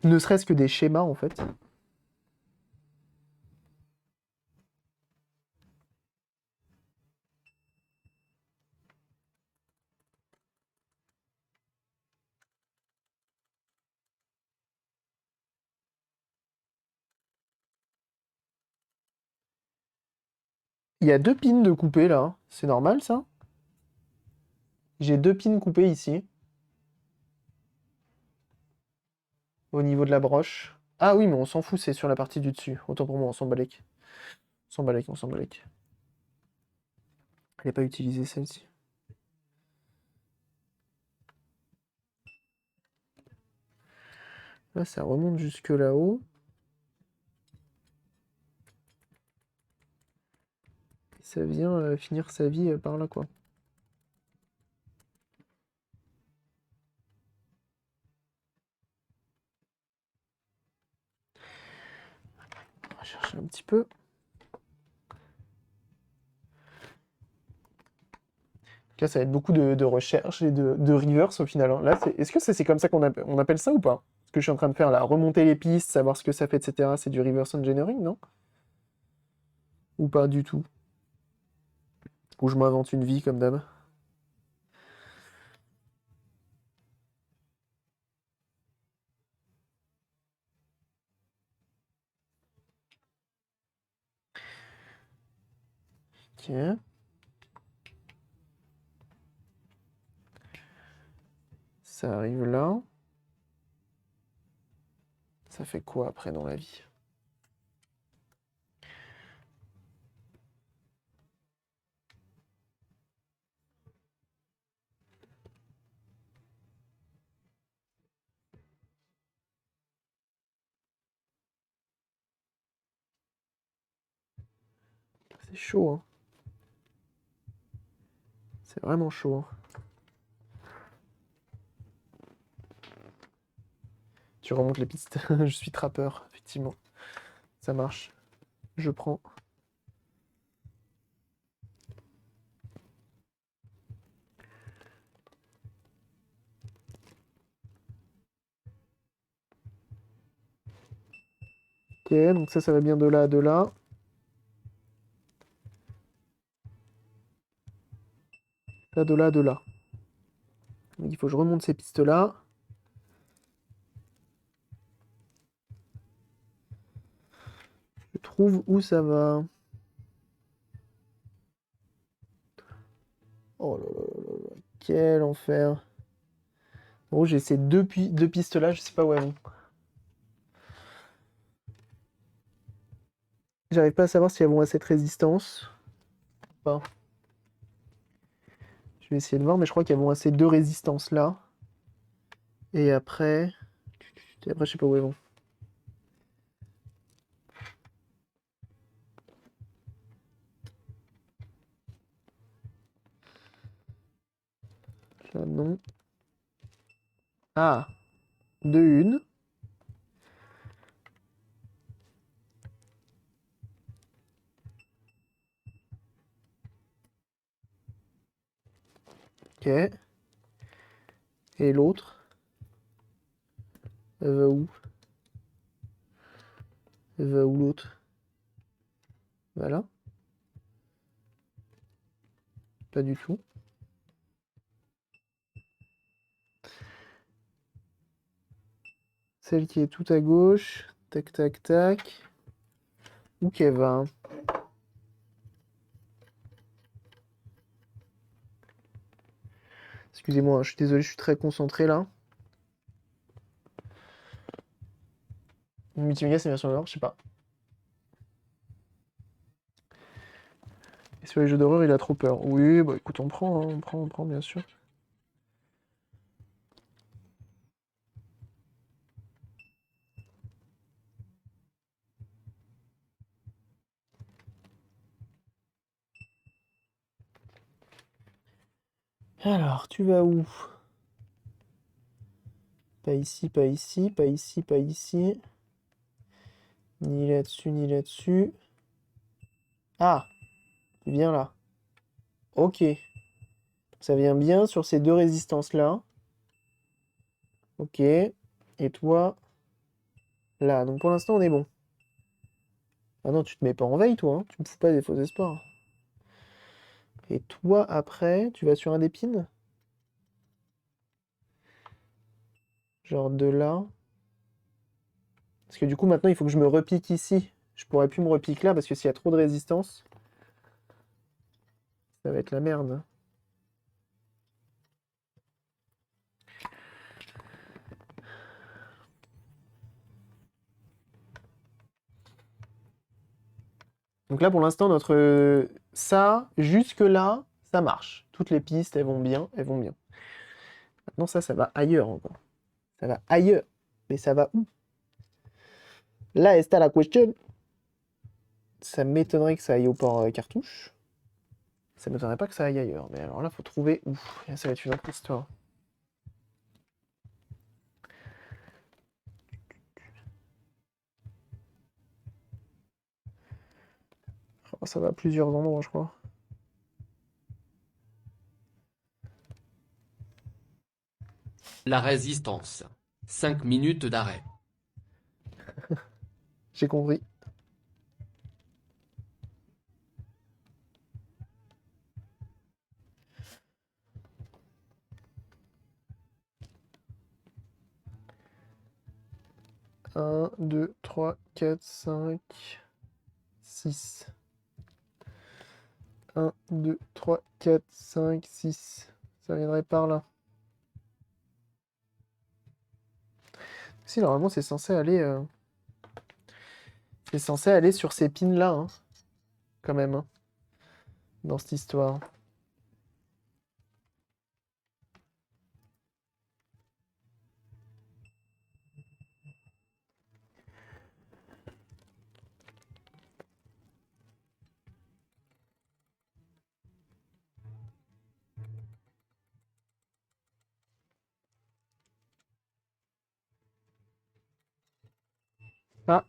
Ne serait-ce que des schémas, en fait. Il y a 2 pins de coupés là. C'est normal ça? J'ai 2 pins coupés ici. Au niveau de la broche. Ah oui, mais on s'en fout, c'est sur la partie du dessus. Autant pour moi, on s'en balèque. On s'en balèque, on s'en balèque. Elle n'est pas utilisée celle-ci. Là, ça remonte jusque là-haut. Et ça vient finir sa vie par là, quoi. On va chercher un petit peu. Là, ça va être beaucoup de recherche et de reverse au final, hein. Là, est-ce que c'est comme ça on appelle ça ou pas? Ce que je suis en train de faire là, remonter les pistes, savoir ce que ça fait, etc. C'est du reverse engineering, non? Ou pas du tout? Ou je m'invente une vie comme d'hab? Ok. Ça arrive là. Ça fait quoi après dans la vie? C'est chaud, hein. C'est vraiment chaud, hein. Tu remontes les pistes. Je suis trappeur, effectivement. Ça marche. Je prends. Ok, donc ça va bien de là à de là. Ça de là à de là. Donc il faut que je remonte ces pistes-là. Je trouve où ça va. Oh là là là là là, quel enfer. En gros, j'ai ces deux pistes-là, je sais pas où elles vont. J'arrive pas à savoir si elles vont à cette résistance. Ou pas. Je vais essayer de voir, mais je crois qu'elles vont à ces deux résistances-là. Et après... Et après, je sais pas où elles vont. Là, non. Ah, de une. Ok. Et l'autre, elle va où? Elle va où l'autre? Voilà. Pas du tout. Celle qui est tout à gauche. Tac, tac, tac. Où qu'elle va? Excusez-moi, hein, je suis désolé, je suis très concentré là. Multimédia, c'est version horreur, je sais pas. Et sur les jeux d'horreur, il a trop peur. Oui, bah écoute, on prend, hein, on prend, bien sûr. Alors, tu vas où? Pas ici, pas ici, pas ici, pas ici. Ni là-dessus, ni là-dessus. Ah, tu viens là. Ok. Ça vient bien sur ces deux résistances-là. Ok. Et toi, là. Donc pour l'instant, on est bon. Ah non, tu te mets pas en veille, toi, hein. Tu me fous pas des faux espoirs. Et toi, après, tu vas sur un des pins? Genre de là. Parce que du coup, maintenant, il faut que je me repique ici. Je pourrais plus me repiquer là, parce que s'il y a trop de résistance... Ça va être la merde. Donc là, pour l'instant, notre... Ça, jusque-là, ça marche. Toutes les pistes, elles vont bien, elles vont bien. Maintenant, ça va ailleurs encore. Ça va ailleurs. Mais ça va où? Là est la question. Ça m'étonnerait que ça aille au port cartouche. Ça m'étonnerait pas que ça aille ailleurs. Mais alors là, faut trouver où. Là, ça va être une autre histoire. Oh, ça va à plusieurs endroits, je crois. La résistance. 5 minutes d'arrêt. J'ai compris. Un, 2, 3, 4, 5, 6. 1, 2, 3, 4, 5, 6. Ça viendrait par là. Si, normalement, c'est censé aller... C'est censé aller sur ces pins-là, hein, quand même, hein, dans cette histoire. Ah.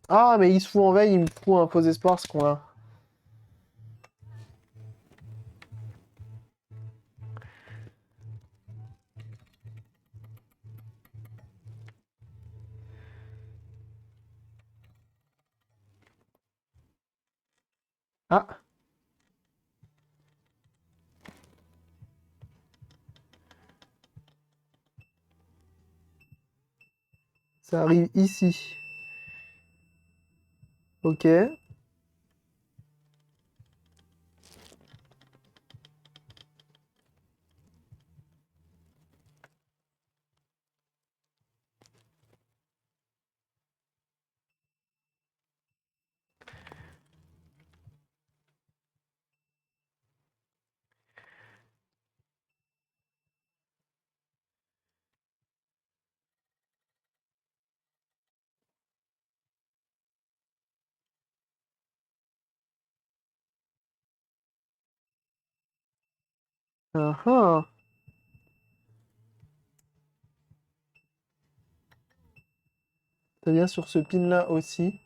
Ah, mais il se fout en veille, il me fout un faux espoir, ce con-là. Ah, ça arrive ici. Ok. Ah ah. Ça vient sur ce pin-là aussi.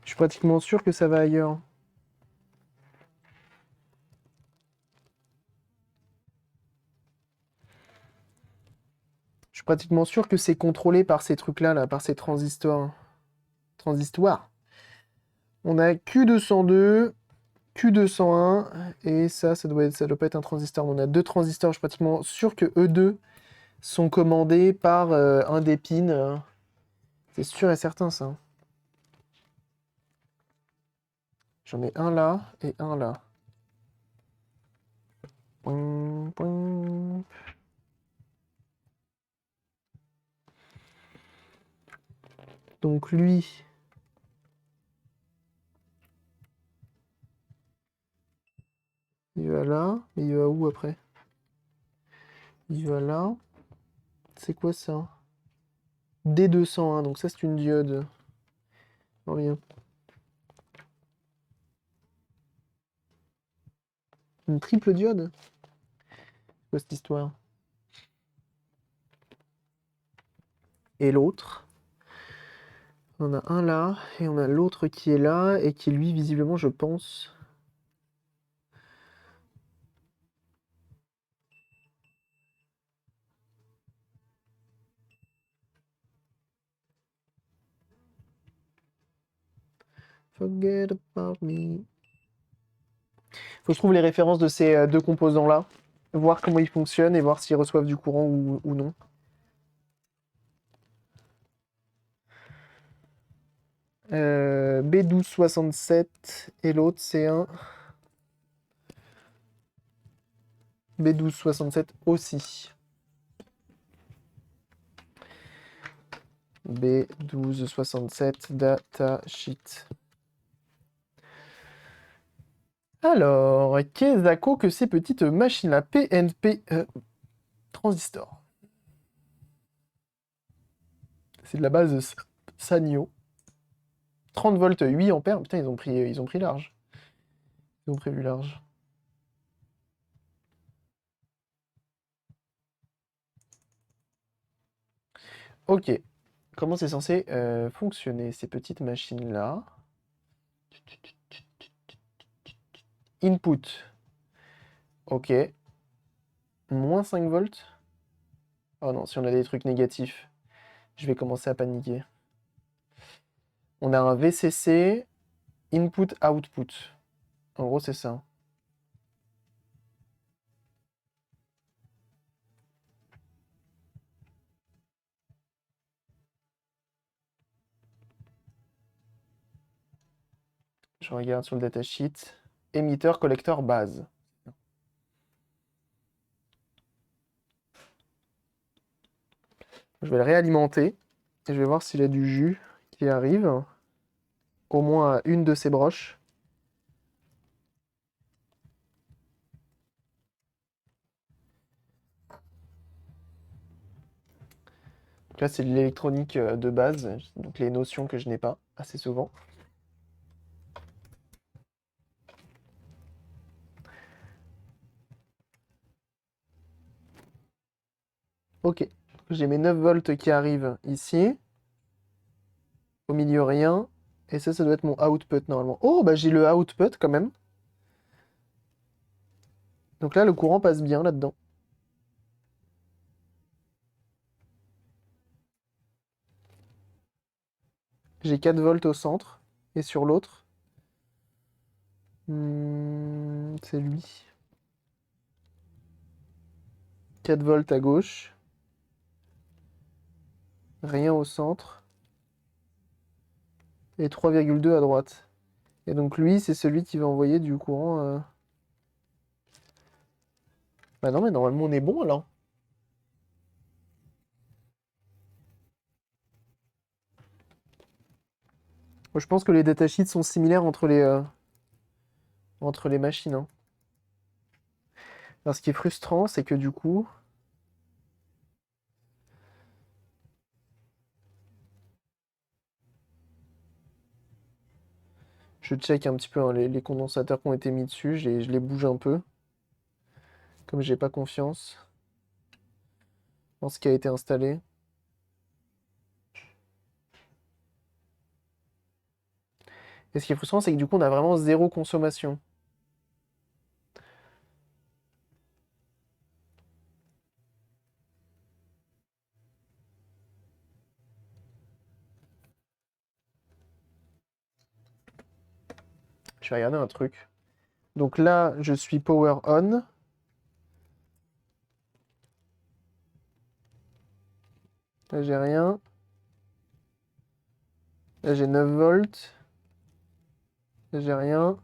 Je suis pratiquement sûr que ça va ailleurs. Je suis pratiquement sûr que c'est contrôlé par ces trucs-là, là, par ces transistors. Transistoires. On a Q202, Q201, et ça doit pas être un transistor. On a deux transistors, je suis pratiquement sûr que E2 sont commandés par un des pins. C'est sûr et certain, ça. J'en ai un là et un là. Pouing, pouing. Donc lui, il va là, mais il va où après? Il va là. C'est quoi ça? D201, donc ça c'est une diode. Oh, rien. Une triple diode? C'est quoi cette histoire? Et l'autre? On a un là, et on a l'autre qui est là, et qui lui, visiblement, je pense... Forget about me. Faut que je trouve les références de ces deux composants-là. voir comment ils fonctionnent et voir s'ils reçoivent du courant ou non. B1267 et l'autre c'est un B1267 aussi. B1267 datasheet. Alors, qu'est-ce que ces petites machines-là? PNP transistor. C'est de la base Sanyo. 30 volts, 8 ampères. Putain, ils ont pris large. Ils ont prévu large. Ok. Comment c'est censé fonctionner, ces petites machines-là? Input. Ok. Moins 5 volts. Oh non, si on a des trucs négatifs, je vais commencer à paniquer. On a un VCC, input-output. En gros, c'est ça. Je regarde sur le datasheet. Émetteur, collecteur, base. Je vais le réalimenter. Et je vais voir s'il a du jus qui arrive. Au moins à une de ces broches. Donc là, c'est de l'électronique de base. Donc les notions que je n'ai pas assez souvent. Ok. J'ai mes 9 volts qui arrivent ici. Au milieu, rien. Et ça doit être mon output normalement. Oh, bah j'ai le output quand même. Donc là, le courant passe bien là-dedans. J'ai 4 volts au centre. Et sur l'autre, c'est lui. 4 volts à gauche. Rien au centre. Et 3,2 à droite. Et donc lui, c'est celui qui va envoyer du courant. Bah non, mais normalement on est bon alors. Moi, je pense que les datasheets sont similaires entre les machines, hein. Alors, ce qui est frustrant, c'est que du coup, je check un petit peu hein, les condensateurs qui ont été mis dessus, je les bouge un peu, comme j'ai pas confiance en ce qui a été installé. Et ce qui est frustrant, c'est que du coup, on a vraiment zéro consommation. Je vais regarder un truc. Donc là, je suis power on. Là, j'ai rien. Là, j'ai 9 volts. Là, j'ai rien.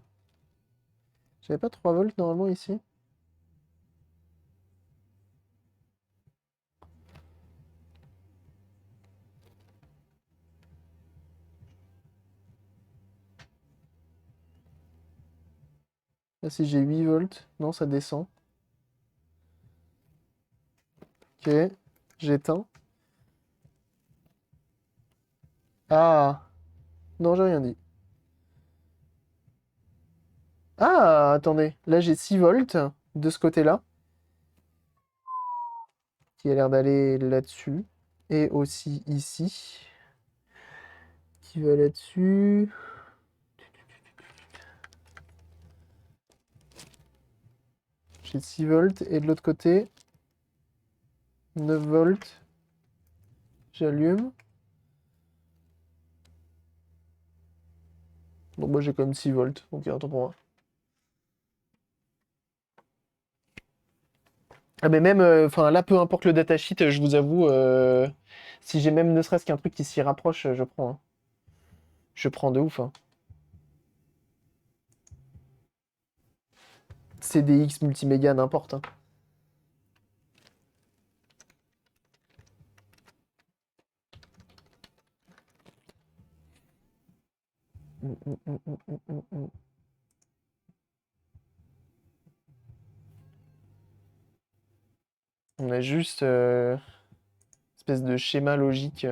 J'avais pas 3 volts normalement ici? Là, si j'ai 8 volts, non, ça descend. Ok, j'éteins. Ah, non, j'ai rien dit. Ah, attendez, là j'ai 6 volts de ce côté-là, qui a l'air d'aller là-dessus. Et aussi ici, qui va là-dessus. J'ai 6 volts. Et de l'autre côté, 9 volts. J'allume. Bon, moi j'ai quand même 6 volts, donc il y a un temps pour moi. Ah mais même, enfin là, peu importe le datasheet, je vous avoue, si j'ai même ne serait-ce qu'un truc qui s'y rapproche, je prends, hein. Je prends de ouf, hein. CDX, multimédia, n'importe, hein. Mm, mm, mm, mm, mm, mm, mm. On a juste espèce de schéma logique.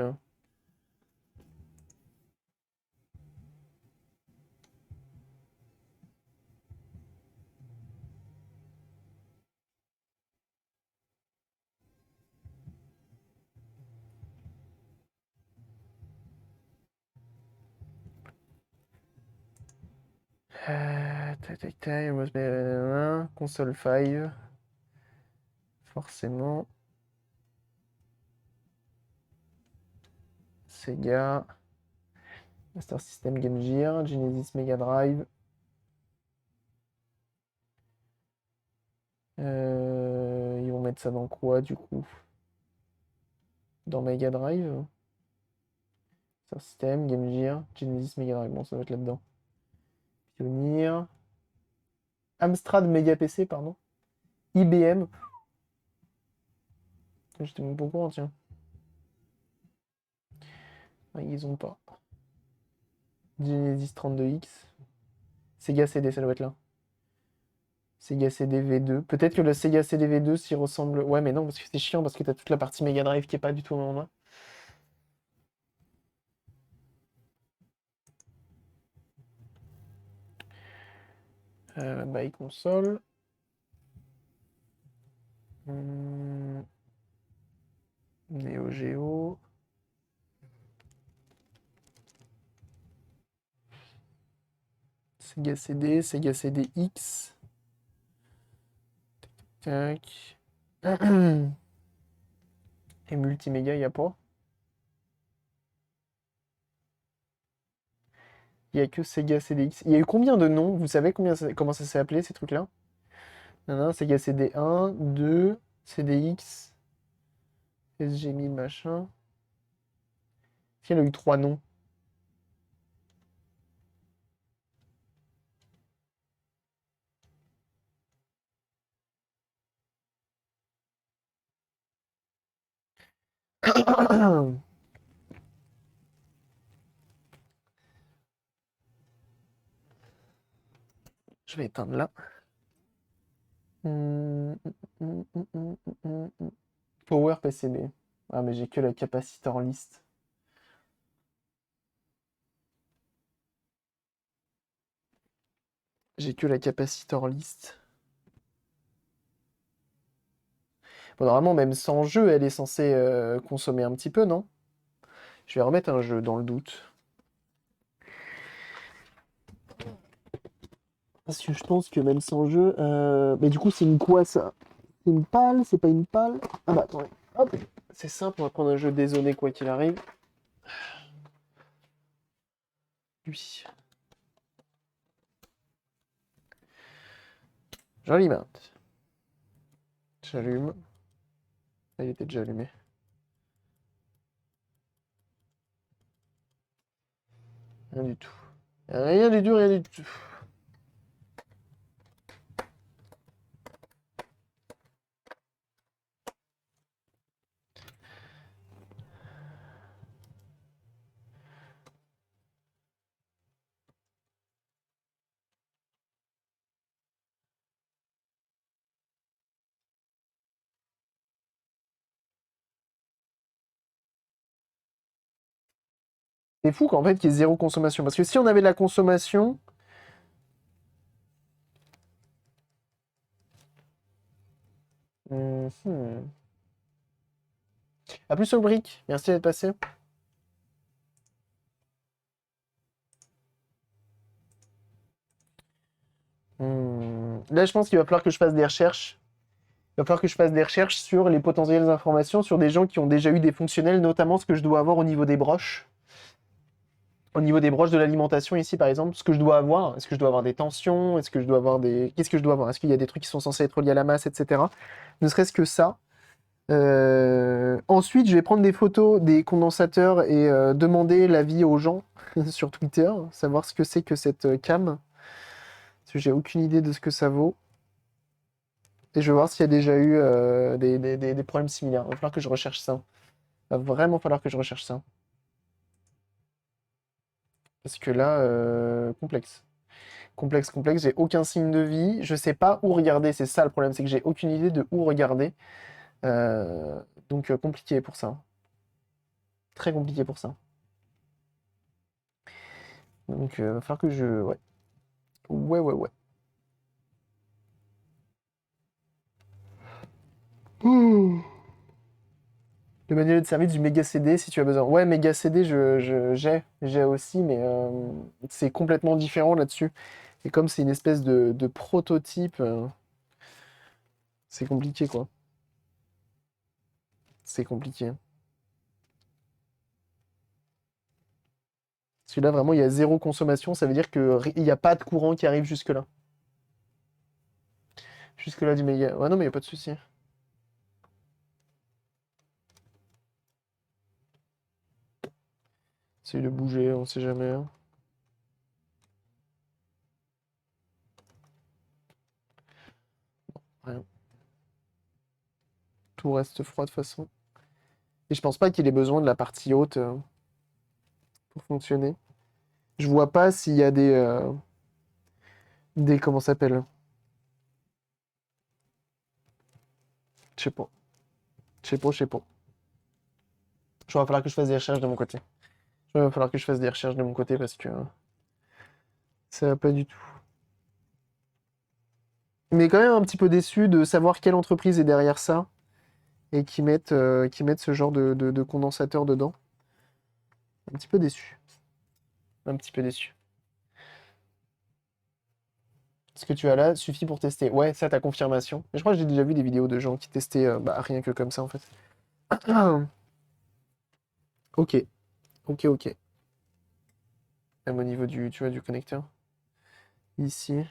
Tac, tac, tac, on va se mettre, console 5, forcément. Sega, Master System, Game Gear, Genesis, Mega Drive. Ils vont mettre ça dans quoi du coup? Dans Mega Drive? Master System, Game Gear, Genesis, Mega Drive. Bon, ça va être là-dedans. Pioneer. Amstrad Mega PC, pardon. IBM. J'étais même pas au courant, tiens. Ah, ils ont pas. Genesis 32X. Sega CD, ça doit être là. Sega CD V2. Peut-être que le Sega CD V2 s'y ressemble. Ouais, mais non, parce que c'est chiant, parce que t'as toute la partie Mega Drive qui est pas du tout au même endroit. By console. Neo Geo. Sega CD, Sega CD X. Tac. Et multimédia, il n'y a pas. Il n'y a que Sega CDX. Il y a eu combien de noms? Vous savez comment ça s'est appelé ces trucs-là? Non, non, Sega CD 1, 2, CDX, SG1000 machin. Il y en a eu 3 noms. Je vais éteindre là. Hum, Power PCB. Ah, mais j'ai que la capacitor list. J'ai que la capacitor list. Bon, normalement, même sans jeu, elle est censée consommer un petit peu, non? Je vais remettre un jeu dans le doute. Parce que je pense que même sans jeu. Mais du coup, c'est une quoi ça? C'est une pale? C'est pas une pale? Ah bah attendez. Hop. C'est simple, on va prendre un jeu dézonné quoi qu'il arrive. Lui. J'alimente. J'allume. Ah, il était déjà allumé. Rien du tout. Rien du tout, rien du tout. C'est fou qu'en fait, qu'il y ait zéro consommation. Parce que si on avait de la consommation. Mhm. À plus au brick. Merci d'être passé. Là, je pense qu'il va falloir que je fasse des recherches. Il va falloir que je fasse des recherches sur les potentielles informations sur des gens qui ont déjà eu des fonctionnels, notamment ce que je dois avoir au niveau des broches. Au niveau des broches de l'alimentation ici, par exemple, ce que je dois avoir, est-ce que je dois avoir des tensions, est-ce que je dois avoir des... Qu'est-ce que je dois avoir? Est-ce qu'il y a des trucs qui sont censés être liés à la masse, etc. Ne serait-ce que ça. Ensuite, je vais prendre des photos des condensateurs et demander l'avis aux gens sur Twitter, savoir ce que c'est que cette cam. Parce que j'ai aucune idée de ce que ça vaut. Et je vais voir s'il y a déjà eu des problèmes similaires. Il va falloir que je recherche ça. Il va vraiment falloir que je recherche ça. Parce que là, complexe. Complexe, complexe, j'ai aucun signe de vie. Je sais pas où regarder, c'est ça le problème, c'est que j'ai aucune idée de où regarder. Euh, donc compliqué pour ça. Très compliqué pour ça. Donc il va falloir que je... Ouais. Ouais, ouais, ouais. Ouh. Le manuel de service du méga CD si tu as besoin. Ouais, méga CD, j'ai aussi, mais c'est complètement différent là-dessus. Et comme c'est une espèce de prototype, c'est compliqué quoi. C'est compliqué. Parce que là, vraiment, il y a zéro consommation, ça veut dire qu'il n'y a pas de courant qui arrive jusque-là. Jusque-là du méga. Ouais, non, mais il n'y a pas de souci. Essaye de bouger, on sait jamais, hein. Rien. Tout reste froid de toute façon. Et je pense pas qu'il ait besoin de la partie haute pour fonctionner. Je vois pas s'il y a des comment ça s'appelle? Je sais pas. Je sais pas, je sais pas. Il va falloir que je fasse des recherches de mon côté. Il va falloir que je fasse des recherches de mon côté parce que ça va pas du tout. Mais quand même un petit peu déçu de savoir quelle entreprise est derrière ça et qui mettent ce genre de condensateur dedans. Un petit peu déçu. Un petit peu déçu. Ce que tu as là suffit pour tester. Ouais, ça, ta confirmation. Mais je crois que j'ai déjà vu des vidéos de gens qui testaient rien que comme ça, en fait. Ok, ok, ok. Même au niveau du, tu vois, du connecteur. Ici.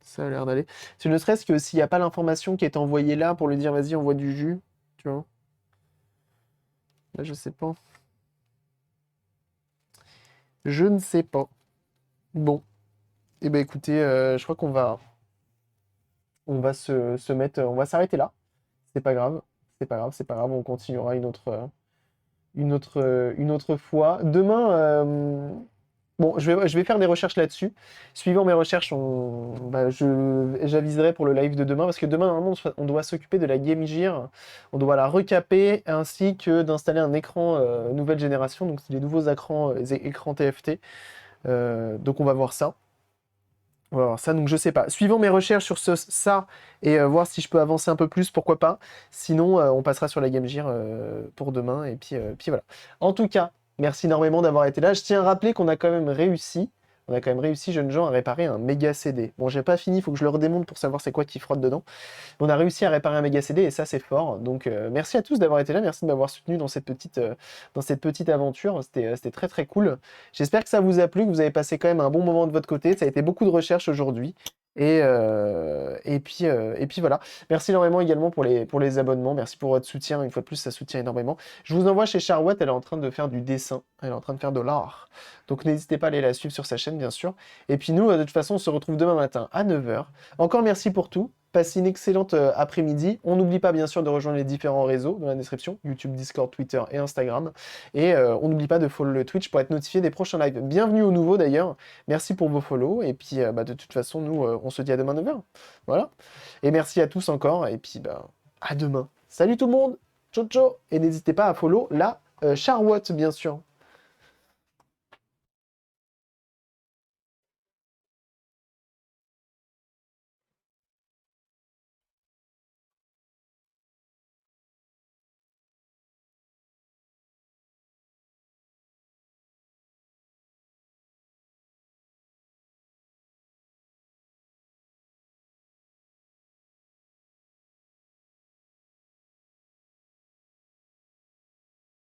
Ça a l'air d'aller. C'est ne serait-ce que s'il n'y a pas l'information qui est envoyée là pour lui dire vas-y, envoie du jus. Tu vois. Là, je sais pas. Je ne sais pas. Bon. Eh ben écoutez, je crois on va se mettre, on va s'arrêter là. C'est pas grave, c'est pas grave, c'est pas grave. On continuera une autre fois. Demain, bon, je vais faire des recherches là-dessus. Suivant mes recherches, j'aviserai pour le live de demain parce que demain, normalement, on doit s'occuper de la Game Gear. On doit la recaper ainsi que d'installer un écran nouvelle génération. Donc, c'est les nouveaux écrans TFT. Donc, on va voir ça. On va voir ça, donc je sais pas. Suivant mes recherches sur ça et voir si je peux avancer un peu plus, pourquoi pas. Sinon, on passera sur la Game Gear pour demain et puis voilà. En tout cas, merci énormément d'avoir été là. Je tiens à rappeler qu'on a quand même réussi, jeunes gens, à réparer un méga CD. Bon, j'ai pas fini, il faut que je le redémonte pour savoir c'est quoi qui frotte dedans. On a réussi à réparer un méga CD et ça c'est fort. Donc merci à tous d'avoir été là, merci de m'avoir soutenu dans cette petite aventure. C'était très très cool. J'espère que ça vous a plu, que vous avez passé quand même un bon moment de votre côté. Ça a été beaucoup de recherches aujourd'hui. Et puis voilà. Merci énormément également pour les abonnements. Merci pour votre soutien. Une fois de plus, ça soutient énormément. Je vous envoie chez Charlotte. Elle est en train de faire du dessin. Elle est en train de faire de l'art. Donc n'hésitez pas à aller la suivre sur sa chaîne, bien sûr. Et puis nous, de toute façon, on se retrouve demain matin à 9 h. Encore merci pour tout. Passez une excellente après-midi. On n'oublie pas bien sûr de rejoindre les différents réseaux dans la description, YouTube, Discord, Twitter et Instagram. Et on n'oublie pas de follow le Twitch pour être notifié des prochains lives. Bienvenue aux nouveaux d'ailleurs. Merci pour vos follow. Et puis de toute façon, nous, on se dit à demain 9 h. Voilà. Et merci à tous encore. Et puis à demain. Salut tout le monde. Ciao ciao. Et n'hésitez pas à follow la Charlotte bien sûr.